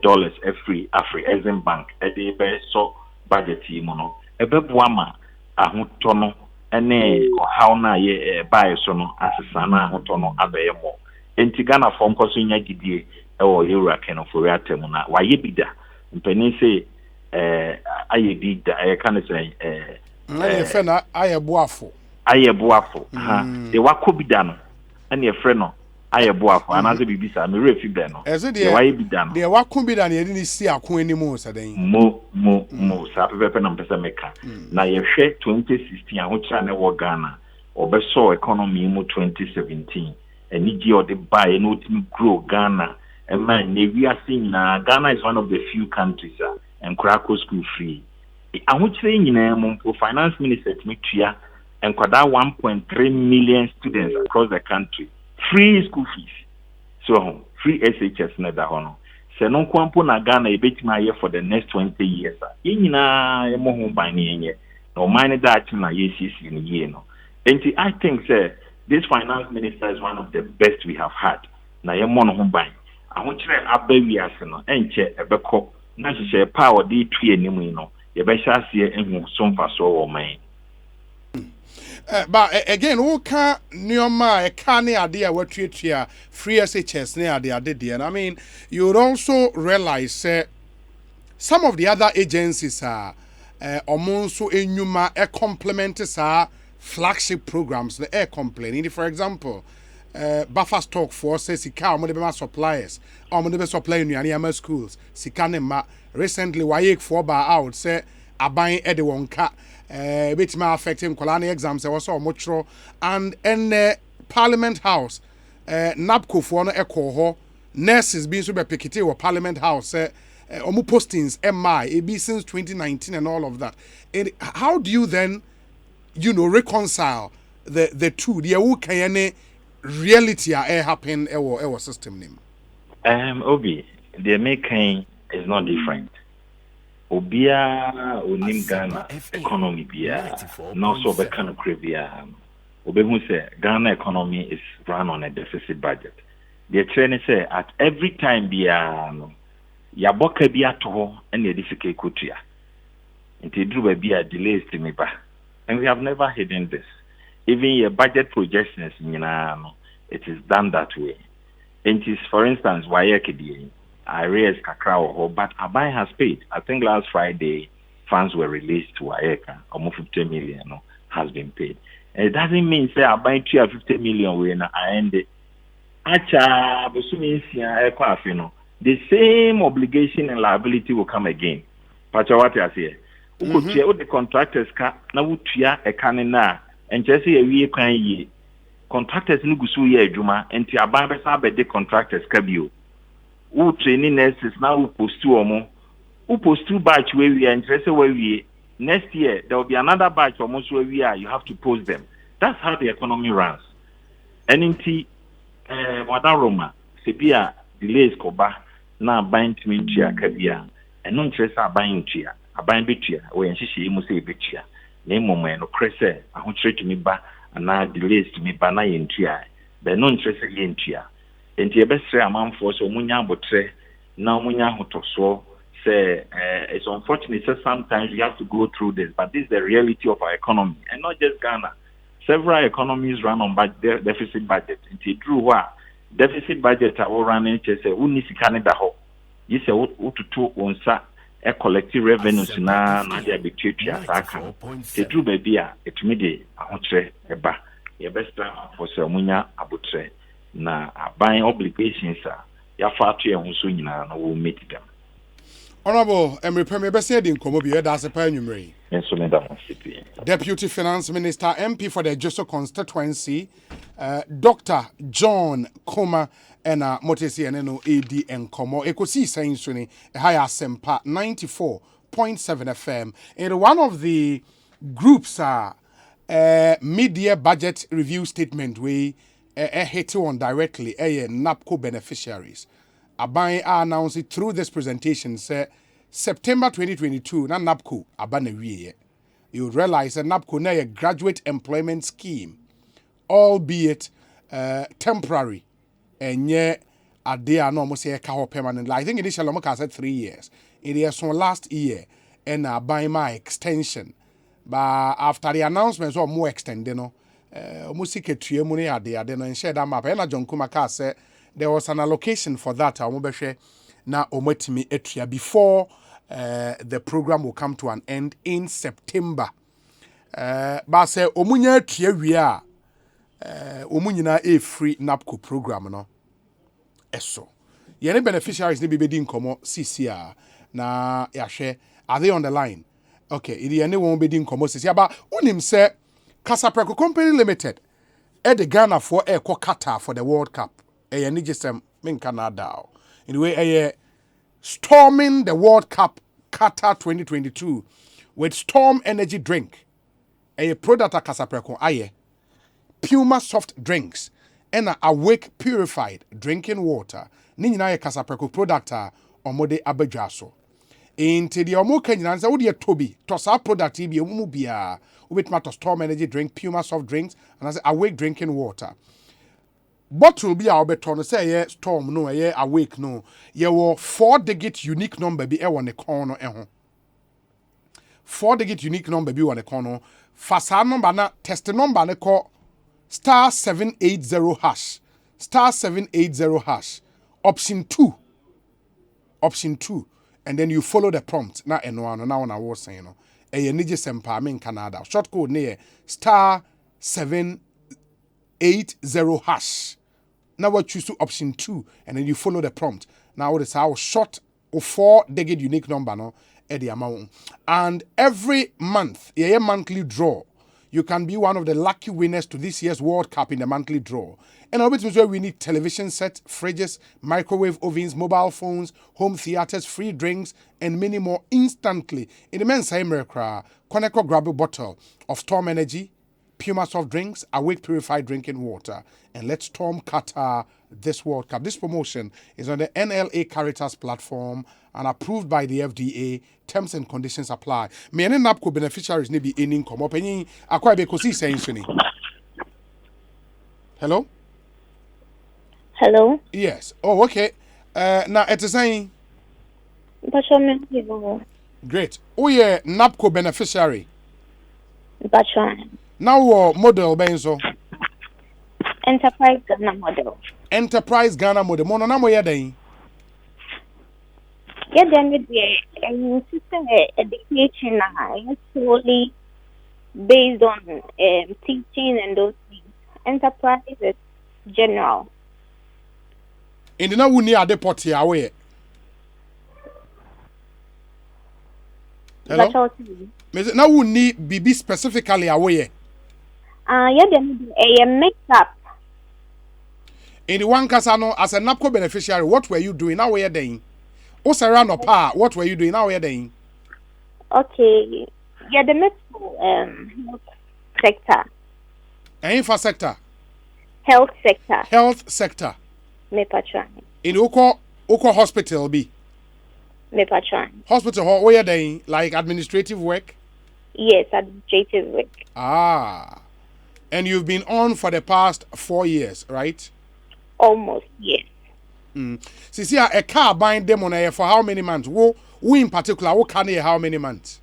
dollars every Afri bank e be so budget mo no e be boama ahoto no ene how na ye buy so no asesa na ahoto no abaye mo enti Ghana form koso nya gidie e wo yura ken for atem na waye bida mpeni say aye bida e kan say na ye fe na aye boafo ha de wakobida no ene ye fre no aye boafo anaze bibisa me refi be no de waye bida no de wakobida na ye ni si akon animu sadan mo sa pepe na mpesa meka na ye hwe 2016 aho kira na wo Ghana obeso economy mu 2017 eni gi ode buy no team grow Ghana and man we are seeing Ghana is one of the few countries and Krakow school free aho kira nyina mo finance minister tmetua and kwada 1.3 million students across the country free school fees so free SHS na da hono se no kwampo na Ghana ebetima ye for the next 20 years nyina e mo ho ban yenye no mine that na yesisi ni ye no and I think say this finance minister is one of the best we have had na ye mo no ho ban ahon kire abawi ase no enche ebekọ na hye power dey tue ni mu no ye be hya ase ehu so mfa so wo man. But again, who can Nioma, a canny idea what treat free SHS near the other day. And I mean, you would also realize some of the other agencies are Omonso Enuma a complement flagship programs, the air complaining. For example, Buffer Stock Force says Sika suppliers, or supplying Yama schools, Sikanema recently Wayek 4 bar out say Abain Edewonka. Bit may affecting Kolani exams also much and Parliament House NAPCO for no echo nurses being super pickety or Parliament House omu postings MI since 2019 and all of that. And how do you then reconcile the two? The ukayane reality happen our system name. Obi, the making is not different. Obia onim Ghana economy bia no so be kan krevia obehu say Ghana economy is run on a deficit budget. The trend say at every time bia no ya boka bia to ho na edifike kotua nti duru bia delays to me ba, and we have never hidden this. Even your budget projections nyina no it is done that way. It is, for instance, why I raised Kakao, but Abai has paid. I think last Friday, funds were released to Ayeka, almost 50 million has been paid. And it doesn't mean say Abai 50 million when I end it. Acha, the same obligation and liability will come again. Pacha what I say? The contractors now a canina and just say a week can ye. contractors no gu so yɛ adwuma enti aban bɛsa abɛde contractors ka bio wo training nurses now wo postu omo wo postu batch we interest we next year there will be another batch almost where we are you have to post them. That's how the economy runs. NNT Modern Roma sebia delays koba na buying to me kabia and no interest are buying tia aban betua we nhihye mu say betua na mmom no krese ahokyere to me ba na delays to me ba na yentua but no interest yentua enti ebesre amanfo so munya abotre na munya hotoso say it's unfortunate that sometimes we have to go through this, but this is the reality of our economy and not just Ghana. Several economies run on deficit budget. It's true what deficit budget are running to say we need to Canada ho. You say what to two on sa a collective revenues na dia between asaka. It's true baby it me dey ahotre eba. Your best for munya abutre na buying obligations ya fatu ya hunso nyina na will meet them. Honorable Emery Premier Bessie in Komobi, that's a pioneer. Deputy Finance Minister MP for the Joso constituency, Dr. John Koma and Motesi and AD and Komo. Ekosiisen Suni, higher Sempa 94.7 FM. And one of the groups are mid-year budget review statement we hit on directly NAPCO beneficiaries. Aban announced it through this presentation say September 2022 na NAPCO abana wiye. You realize that NAPCO na a graduate employment scheme, albeit temporary, and yet ade no mo say ka permanent. I think initially mo said 3 years. It is on last year and by my extension. But after the announcement so more extended no mo secretary mo ne ade no and share that map. And John Kumaka said there was an allocation for that. Now, before the program will come to an end in September. But say omunya tria wia omunyina a free NAPCO program no. Eso. Yene beneficiaries ni bibedi nkomo CCR na yahwe are they on the line? Okay, it yene won bedi nkomo CCR but unim say Casapreco Company Limited the Ghana for Qatar for the World Cup. Any just in Canada. Anyway, storming the World Cup Qatar 2022 with Storm Energy Drink. A product of Casapreco aye. Puma soft drinks and Awake purified drinking water. Nina ye Casapreco product omode abejaso. Into the omo Kenyan say would Toby toss our product be umubia with matter Storm Energy Drink, Puma soft drinks, and as Awake drinking water. Bottle be our beton say yeah Storm no yeah Awake no. Ye were 4-digit unique number be on the corner 4-digit unique number be on the corner. Fasa number na test number ne call *780 hash. *780 hash. Option 2. And then you follow the prompt. Na eno na I was saying no. E nije sempa me in Canada. Short code ne *780 hash. Now we choose to option 2 and then you follow the prompt. Now what is how short or 4-digit unique number no at the amount. And every month, a monthly draw, you can be one of the lucky winners to this year's World Cup in the monthly draw. And obviously where we need television sets, fridges, microwave ovens, mobile phones, home theaters, free drinks, and many more instantly. In the men's America, Coneco grab a bottle of Storm Energy, Puma soft drinks, Awake purified drinking water, and let's storm Qatar this World Cup. This promotion is on the NLA Caritas platform and approved by the FDA. Terms and conditions apply. Me and NAPCO beneficiaries need be in come up. Any akwa Ekosiisen Suni. Hello. Hello. Yes. Oh, okay. Now it's saying. Great. Oh yeah, NAPCO beneficiary. Now model benzo. Enterprise Ghana model. Enterprise Ghana model. Mono na mo yedin. Yeah, then with the system education is solely based on teaching and those things. Enterprise is general. And now we need a depot here. Away. Hello. Now we need BB specifically away. Yeah, then a mix up In the one casano, as a NAPCO beneficiary, what were you doing? Now we're doing. Osara pa, what were you doing? Now we're doing. Okay. Yeah, the medical health sector. Infra sector. Health sector. Health sector. Me patron. In Oko hospital be. Me patron. Hospital where you doing? Like administrative work? Yes, administrative work. Ah. And you've been on for the past 4 years, right? Almost, yes. See, a car buying them on air for how many months? Who in particular, who can you how many months?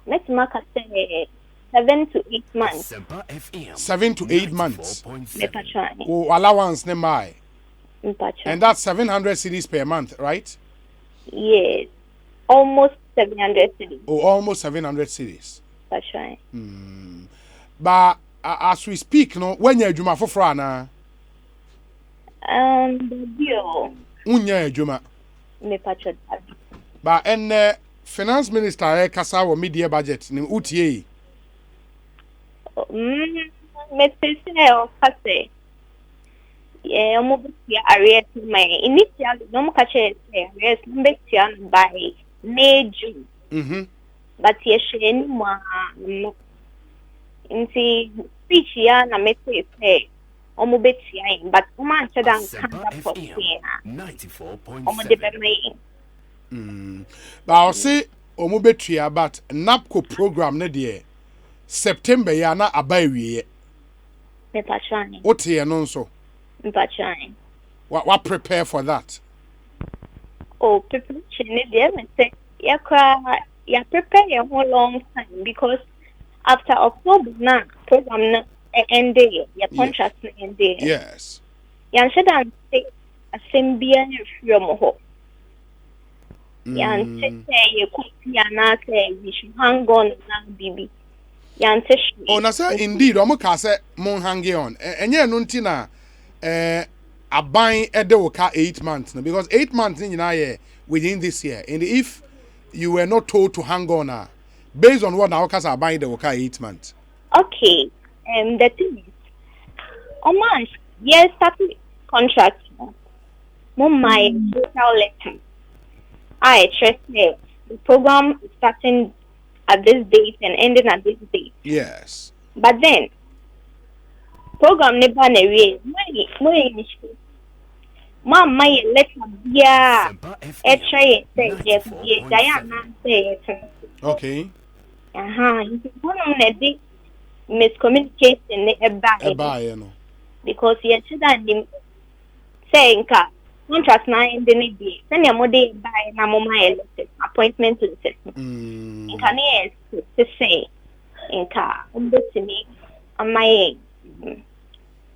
Let's mark say 7 to 8 months. 7 to 8 months. Me patron. Oh, allowance ne mai. Me patron. And that's 700 cedis per month, right? Yes. Almost 700 cedis. Oh, almost 700 cedis. Patron. But as we speak, no, when you're Juma for Frana? The bill. Unya Juma. Me patron. But and finance minister kasa wo media budget ni UTA. Me say o kase. Yeah, omo be arrears my initially no mo ka say arrears be by May June. But ye sheni mo nti speech ya na me say omo be tia but man said am kan for here 94.7 omo de be me. But I'll say omo betua but NAPCO program ne de September ya na abai wie. Me patron. Ote no nso. Me patron. What prepare for that? Oh, preparation ne de me say ya prepare a whole long time because after October na program na end your contract na end. Yes. Yan said am say asembia ne from ho. Yan say you could na say we should hang on na bibi. Yan say oh na say indeed omo ka say mon hang on. Enye no nti na aban ede wo ka 8 months no because 8 months in na within this year and if you were not told to hang on based on what now case aban ede wo ka 8 months. Okay. The thing is man yes starting contract mo my social letter. I trust the program is starting at this date and ending at this date. Yes. But then, program never way. My letter yeah. Try say yes. Okay. One of the miscommunication about no. Because you should saying contract na in the day. Send your mother by na mama appointment letter. In can to say in car me on my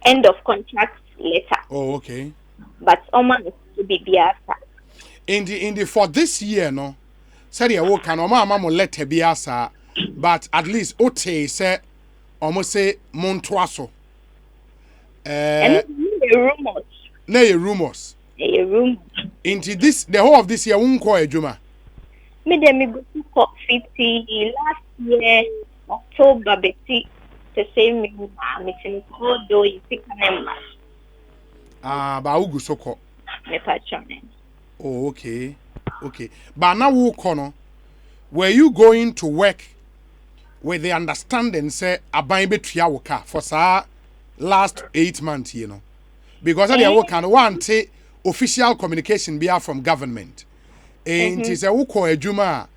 end of contract letter. Oh, okay. But almost to be biasa. In the for this year no. Said ya wo kan mama letter biasa but at least ote say almost say montoaso. And rumors. Na rumors. A room. Into this, the whole of this year, won't call a Juma. Me go to court 50 last year, October, Betty, the same meeting, although you pick a number. Baugu Soko. Me patron. Oh, okay. Okay. But now, were you going to work with the understanding, say, a baby triawaka for sa last 8 months, you know? Because I work and one say, official communication be from government. And it is a uko ejuma.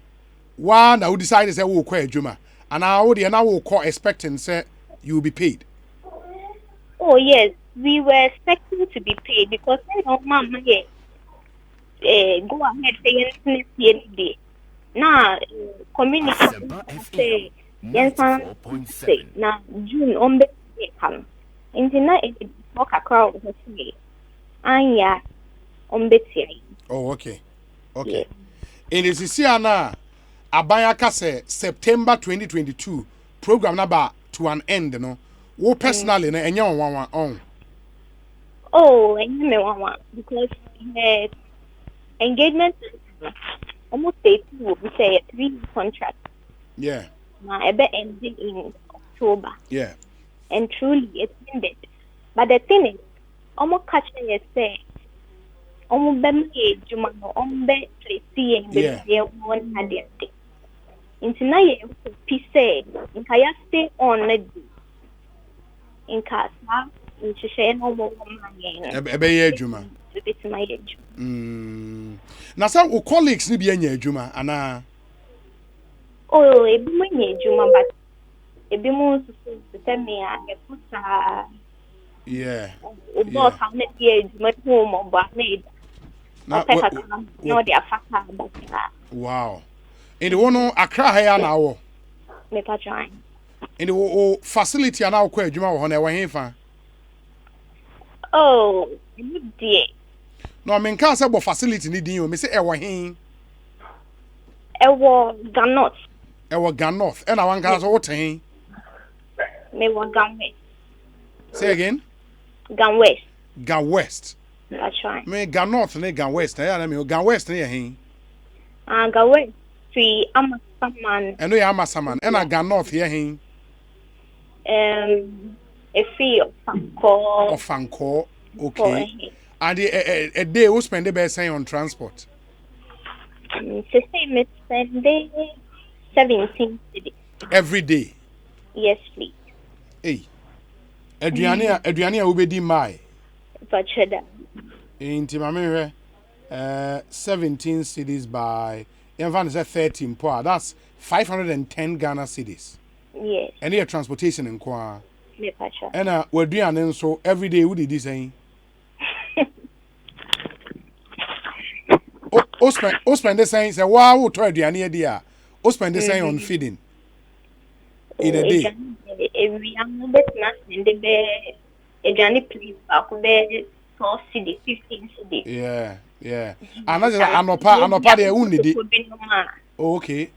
One who decided say uko ejuma. And I would call expecting say you will be paid. Oh yes, we were expecting to be paid because mama go ahead say anything day. Now communication say yes say na June ombe come. Intina it work across the say. Anya oh, okay. Okay. In the Sisiana, Abayaka say September 2022 program number to an end, no. Wo personally na enya one on. Oh, enya one because the engagement almost 18 will be say a 3 contract. Yeah. Now ebe ending in October. Yeah. And truly it ended. But the thing is, almost catching you say, almost be Jumano, almost play and be one at the end. Into now, you say, in Kaya stay on it. In Casa, into share no more money. Ebe Juma. It's my age. Na some colleagues ni bi anya Juma ana. Oh, ebi mo nya Juma, but ebi mo so say me a put yeah. Boss how many years Juma home but made. Na no they afaka but wow. In the one Accra here na wo. Me pa join. In the facility na wo kwa Juma wo ho na wo hefa. Oh, good day. No, I mean, can't say about facility needing you. Me say, Ewa hin. Ewa Ganot. Ewa Ganot. And I want guys what hin. Me wa Gan West. Say again. Gan West. Gan West. That's right. Me Gan North ne Gan West. I mean, Gan West ne hin. Gan West. Three Amasaman. And we Amasaman. And I Gan North here hin. A fee of Fanco. Of Fanco. Okay. And a day we spend the best on transport. To say me spend 17 cities. Every day. Yes, please. Hey. Adriania will be di mai. But cheddar. Inti mame 17 cities by 13 poor. That's 510 Ghana cities. Yes. And your transportation in Kwa. Me pacha. And we're doing so every day we did this saying. O spend the saying say wow to aduane dia. O spend the saying on feeding. In a day. Every young bit not in the bed. Aduane please back be 12 cedi 15 cedi. Yeah. Another anopa dey uni di. Okay.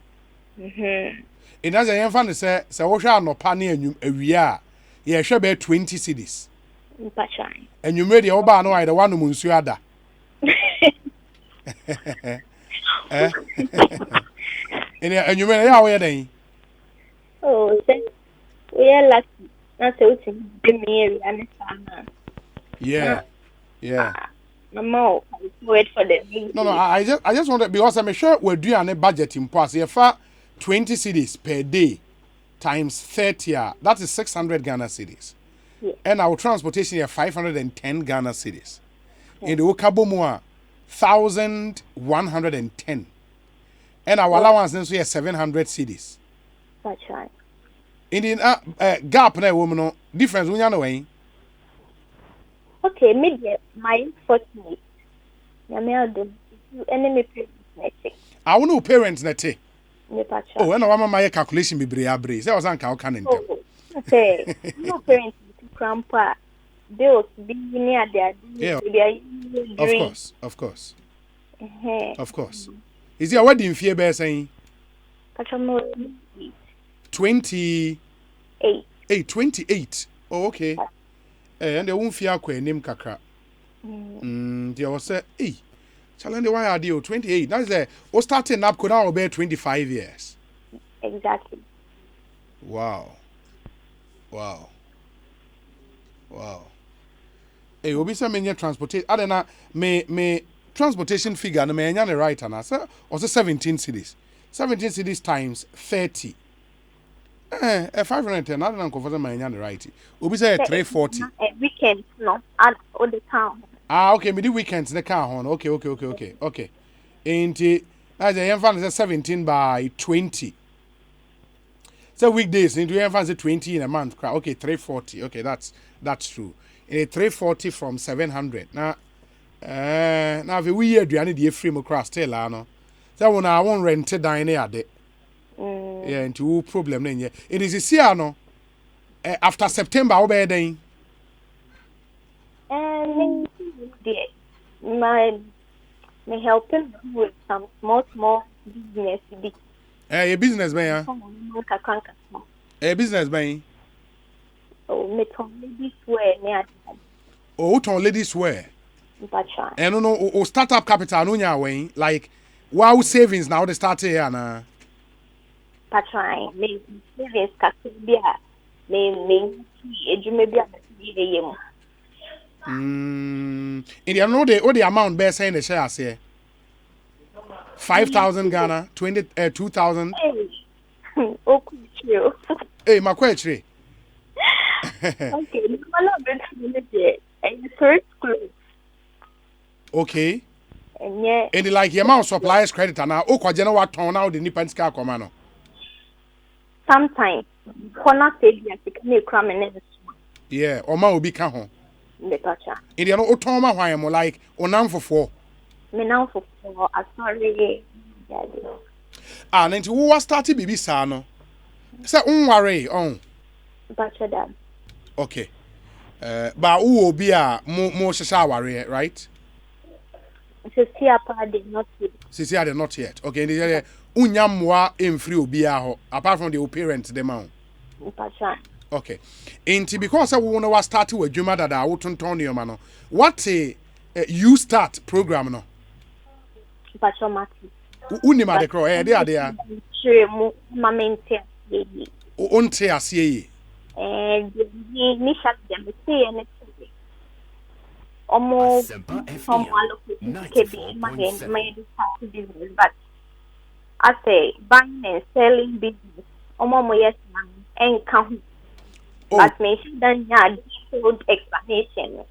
In as a fan say wo hwa anopa na anyum awia a ye hwe be 20 cedis. Pacha. Enyumre dey wo ba no ai the one mu nsu ada. And you mean how are you? Oh, we are lucky. That's what me and yeah. Mama, wait for them. No, I just wanted because I'm sure we're doing a budget in pass. If 20 cities per day times 30, that is 600 Ghana cities. Yes. And our transportation is 510 Ghana cities. In the Okabomua 1,110. And our allowance is 700 cities. That's right. In the gap na woman difference when you know way. Okay, maybe my fortunate. Enemy parents. I want no parents net. Oh, and I my calculation be bre. Say was anka can okay. No parents grandpa. Bills be near their Of course. Is your wedding fear bear saying 28. 28. Oh, okay. And the won't fear name kakra. There was say, challenge why are you 28? That's a starting up could now be 25 years. Exactly. Wow. Hey, obi say me transportation. I don't know. Me transportation figure. No me the right and I say also 17 cities. 17 cities times 30. 510. I don't know confirm me the right. Obi say 340. Weekend no, and all the town. Okay. Me the weekends the car on. Okay. And as a young fan is 17 by 20. So weekdays into young fan 20 in a month. Okay, 340. Okay, that's true. 340 from 700. Now if we year do the frame across still no. So when I won't rent it down there. Yeah, into problem then. It is this year no. After September, how be then? My helping with some small business. A business man. A business man. Oh, me ladies wear near. Oh, ton ladies wear. And no startup capital no nya way like wow savings now they start here na. Patron, maybe savings capital me edwuma bi a me yɛ India no the amount be saying the share say 5,000 Ghana 2,000. Okay. Hey, my question. Okay, first close. Okay. And yeah. And like the amount suppliers credit and now okwa what turn out the nipan ska komano. Sometimes corner say bi a cram and Yeah, Oma obi ka ho. the toucher. India no otoma hwan mo like onam for. Me now for sorry. Ah, nti wo was started bibi sa no. Say unware on. Toucher that. Okay. Ba wo obi a mo hwehwe aware, right? So see a part did not see. Sisi are not yet. Okay, the unya mwa emfri obi a ho apart from the parents them out. Toucher. Okay. Inti because I want to start with adwuma dada wo tonton ne ma no. What a you start program no. Toucher Mati. Uni ma de kro dey ade Sure mo mamente ye. Onte ase ye. Ni shak dem say and almost from but I say buying and selling business almost yes man and count but me then yeah detailed explanation.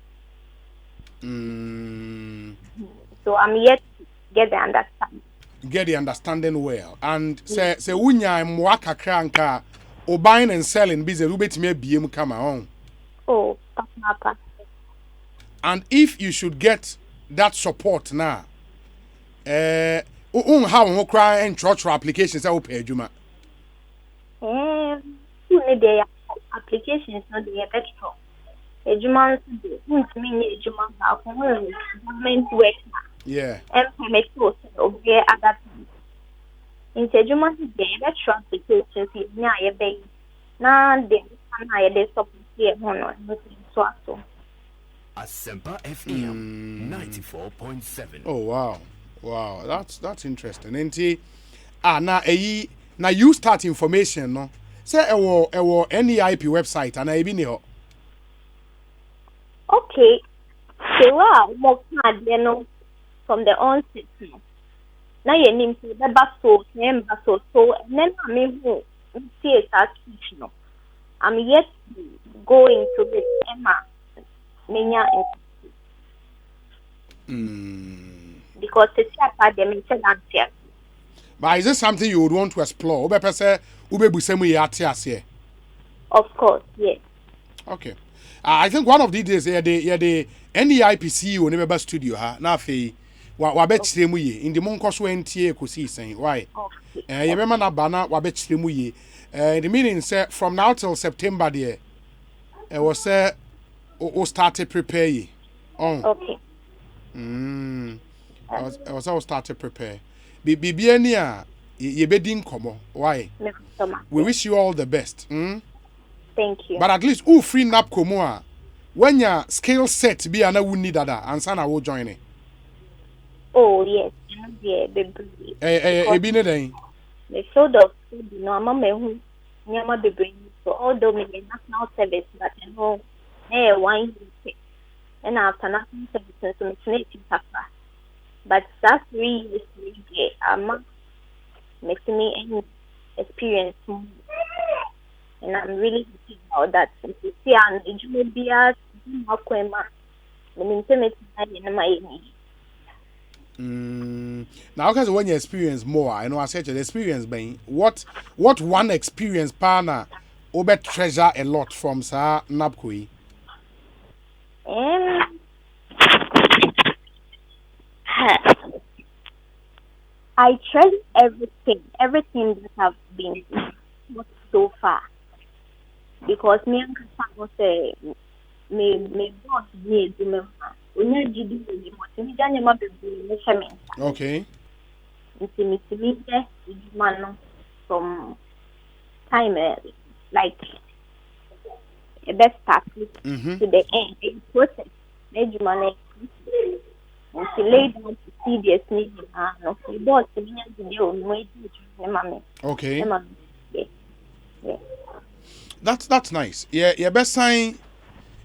So I'm yet to get the understanding. Get the understanding well and say unya mwa kakra nka o buying and selling business we betime abiem kama on. Oh papa. And if you should get that support now, how who cry and church applications I pay adwuma. The applications not the better. Adwuma me adwuma ba government work. Yeah. And permit to obey other things. In adwuma the better applications na ye be na de na ye de support here hono so. Asempa FM 94.7. Oh wow, that's interesting. Enti na you start information no. Say ewo NEIP website and I be ne ho. Okay. So more no from the onset. Now you name to the basso, so and then I mean who see that no. I'm yet to go into this Emma. Because it's a dimension. But is this something you would want to explore? Of course, yes. Okay. I think one of these days, the NEIPC will never studio ha. Na fe wa bet mu ye. In the monko so entie Ekosiisen. Why? You remember na bana wa bet mu ye. The meaning say from now till September there. Was say o started prepare ye. Okay. I was started prepare. Be any ye bedin komo. Why? We wish you all the best. Thank you. But at least who free nap komo when your skill set be ana wuni dada and sana will join it. Oh yes, yeah, baby. Be ne den. The sort of no mama who nyama baby. So although me national service, but you know, one year. And after national service, so it's not suffer. But that's 3 years later, making me any experience. And I'm really happy about that. Since you see, I'm a now, because when you experience more, I know I said the experience being what one experience partner over treasure a lot from Sir Napkui. I treasure everything that have been so far. Because me and Kassan say me boss need to me. Okay. From time like a best start to the end process. Made money and she laid down to see the sneeze. No, the boss the waiting to mommy. Okay. Yeah. That's nice. Yeah, your best sign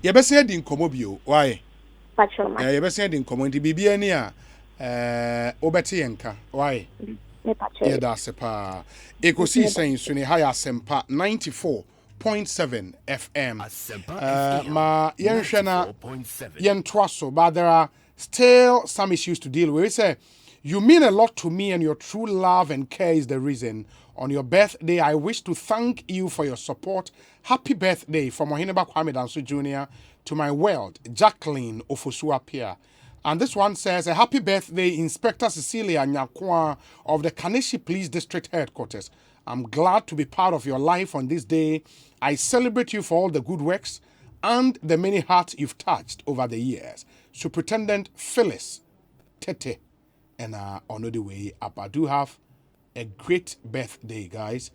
di nkomo bio. Why? Patroma. Yeah, your best sign di nkomo nti bibia ni a obeti yenka. Why? Me patroma. Yeah, that's pa. Ekosiisen so ne high asempa 94.7 FM. Ma yenhwe na yentwaso, but there are still some issues to deal with. We say you mean a lot to me, and your true love and care is the reason. On your birthday, I wish to thank you for your support. Happy birthday from Ohineba Kwame Danso Jr. to my world, Jacqueline Ofosua Pia. And this one says, a happy birthday, Inspector Cecilia Nyakwa of the Kaneshi Police District Headquarters. I'm glad to be part of your life on this day. I celebrate you for all the good works and the many hearts you've touched over the years. Superintendent Phyllis Tete. And on the way up, I do have a great birthday, guys.